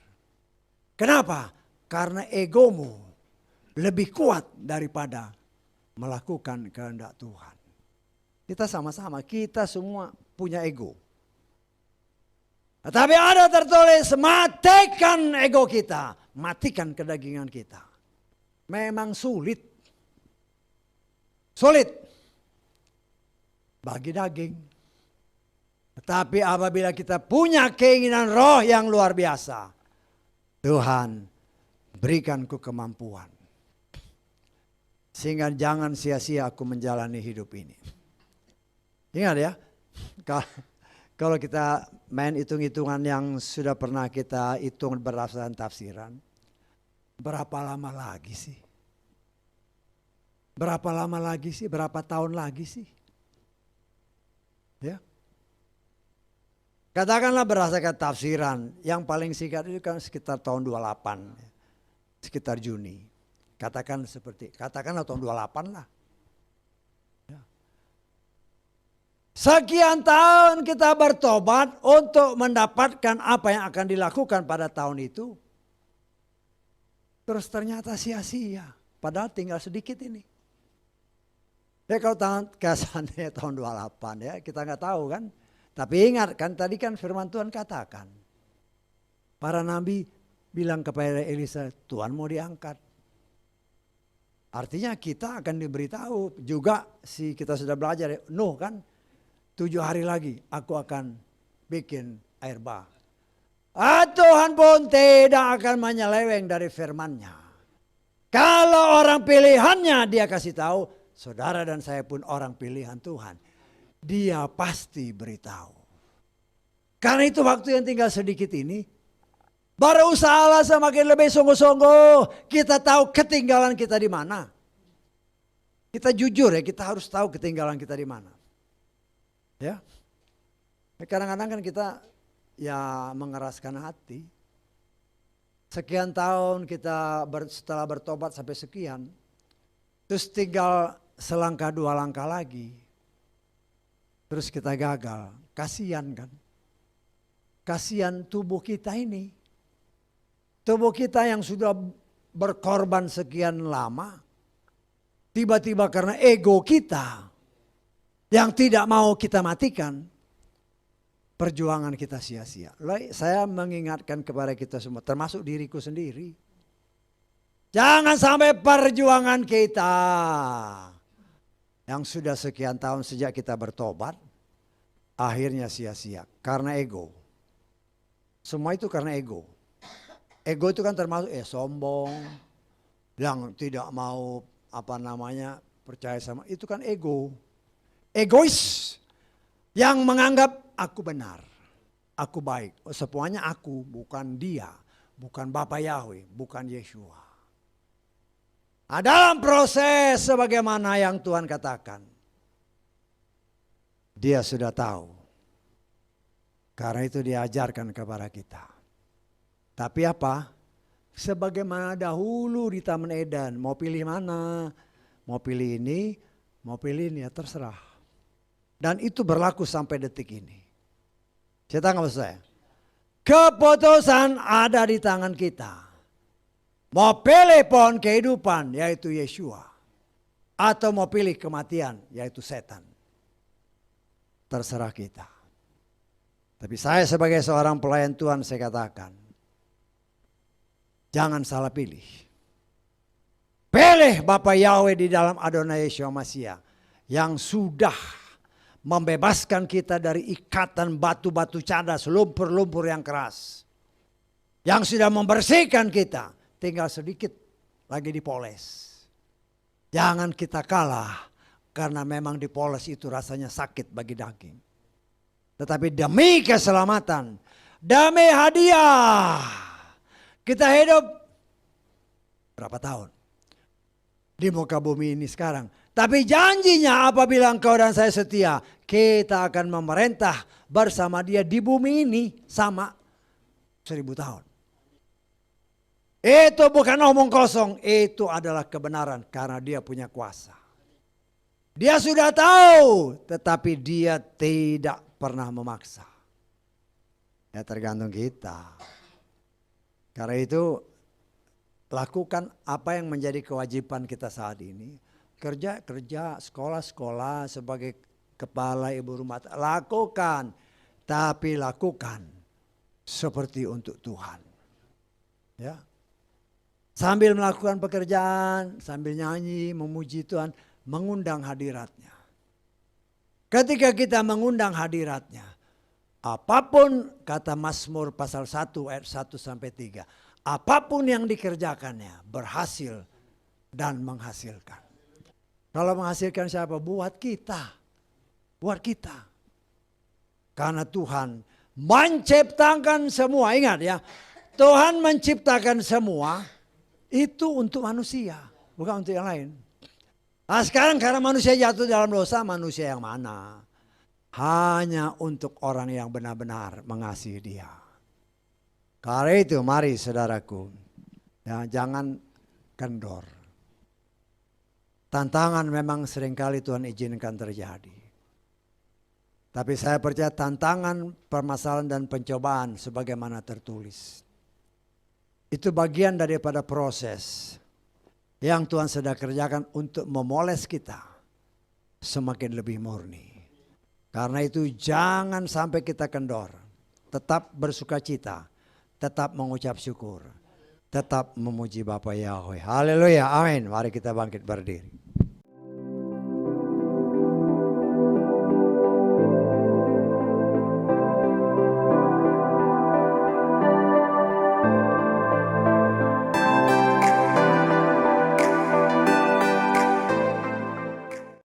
A: Kenapa? Karena egomu lebih kuat daripada melakukan kehendak Tuhan. Kita sama-sama, kita semua punya ego. Tapi ada tertulis, matikan ego kita. Matikan kedagingan kita. Memang sulit. sulit bagi daging. Tetapi apabila kita punya keinginan roh yang luar biasa, Tuhan berikanku kemampuan. Sehingga jangan sia-sia aku menjalani hidup ini. Ingat ya, kalau kita main hitung-hitungan yang sudah pernah kita hitung berdasarkan tafsiran, berapa lama lagi sih? Berapa lama lagi sih? Berapa tahun lagi sih? Ya. Katakanlah berdasarkan tafsiran, yang paling singkat itu kan sekitar tahun 28, sekitar Juni. Katakanlah tahun 28 lah. Ya. Sekian tahun kita bertobat untuk mendapatkan apa yang akan dilakukan pada tahun itu. Terus ternyata sia-sia, padahal tinggal sedikit ini. Ya kalau kesannya tahun 28 ya, kita nggak tahu kan. Tapi ingat kan tadi kan firman Tuhan katakan. Para nabi bilang kepada Elisa, Tuhan mau diangkat. Artinya kita akan diberitahu juga kita sudah belajar ya, Nuh kan 7 hari lagi aku akan bikin air bah. Tuhan pun tidak akan menyeleweng dari firman-Nya. Kalau orang pilihannya dia kasih tahu, saudara dan saya pun orang pilihan Tuhan. Dia pasti beritahu. Karena itu waktu yang tinggal sedikit ini, berusahalah semakin lebih sungguh-sungguh. Kita tahu ketinggalan kita di mana. Kita jujur ya, kita harus tahu ketinggalan kita di mana. Ya. Kadang-kadang kan kita ya mengeraskan hati. Sekian tahun kita setelah bertobat sampai sekian, terus tinggal selangkah 2 langkah lagi. Terus kita gagal, kasihan kan. Kasihan tubuh kita ini. Tubuh kita yang sudah berkorban sekian lama. Tiba-tiba karena ego kita yang tidak mau kita matikan. Perjuangan kita sia-sia. Saya mengingatkan kepada kita semua, termasuk diriku sendiri. Jangan sampai perjuangan kita yang sudah sekian tahun sejak kita bertobat, akhirnya sia-sia karena ego. Semua itu karena ego. Ego itu kan termasuk sombong, yang tidak mau percaya sama, itu kan ego. Egois yang menganggap aku benar, aku baik. Semuanya aku, bukan dia, bukan Bapa Yahweh, bukan Yeshua. Dalam proses sebagaimana yang Tuhan katakan, dia sudah tahu. Karena itu diajarkan kepada kita. Tapi apa? Sebagaimana dahulu di Taman Eden, mau pilih mana? Mau pilih ini, mau pilih ini, ya terserah. Dan itu berlaku sampai detik ini. Saya nggak maksud saya. Keputusan ada di tangan kita. Mau pilih pohon kehidupan yaitu Yeshua. Atau mau pilih kematian yaitu setan. Terserah kita. Tapi saya sebagai seorang pelayan Tuhan saya katakan. Jangan salah pilih. Pilih Bapa Yahweh di dalam Adonai Yeshua Mashiach. Yang sudah membebaskan kita dari ikatan batu-batu cadas, lumpur-lumpur yang keras. Yang sudah membersihkan kita. Tinggal sedikit lagi dipoles. Jangan kita kalah karena memang dipoles itu rasanya sakit bagi daging. Tetapi demi keselamatan, demi hadiah, kita hidup berapa tahun di muka bumi ini sekarang. Tapi janjinya apabila engkau dan saya setia, kita akan memerintah bersama dia di bumi ini sama 1000 tahun. Itu bukan omong kosong, itu adalah kebenaran karena dia punya kuasa. Dia sudah tahu, tetapi dia tidak pernah memaksa. Ya tergantung kita. Karena itu lakukan apa yang menjadi kewajiban kita saat ini. Kerja, sekolah sebagai kepala ibu rumah tangga. Lakukan, tapi lakukan seperti untuk Tuhan. Ya. Sambil melakukan pekerjaan, sambil nyanyi, memuji Tuhan, mengundang hadiratnya. Ketika kita mengundang hadiratnya, apapun kata Mazmur pasal 1 ayat 1 sampai 3, apapun yang dikerjakannya berhasil dan menghasilkan. Kalau menghasilkan siapa? Buat kita. Buat kita. Karena Tuhan menciptakan semua. Ingat ya, Tuhan menciptakan semua itu untuk manusia, bukan untuk yang lain. Nah sekarang karena manusia jatuh dalam dosa, manusia yang mana? Hanya untuk orang yang benar-benar mengasihi Dia. Karena itu mari saudaraku, ya, jangan kendor. Tantangan memang seringkali Tuhan izinkan terjadi. Tapi saya percaya tantangan, permasalahan dan pencobaan sebagaimana tertulis. Itu bagian daripada proses yang Tuhan sedang kerjakan untuk memoles kita semakin lebih murni. Karena itu jangan sampai kita kendor. Tetap bersukacita, tetap mengucap syukur, tetap memuji Bapa Yahweh. Haleluya, amin. Mari kita bangkit berdiri.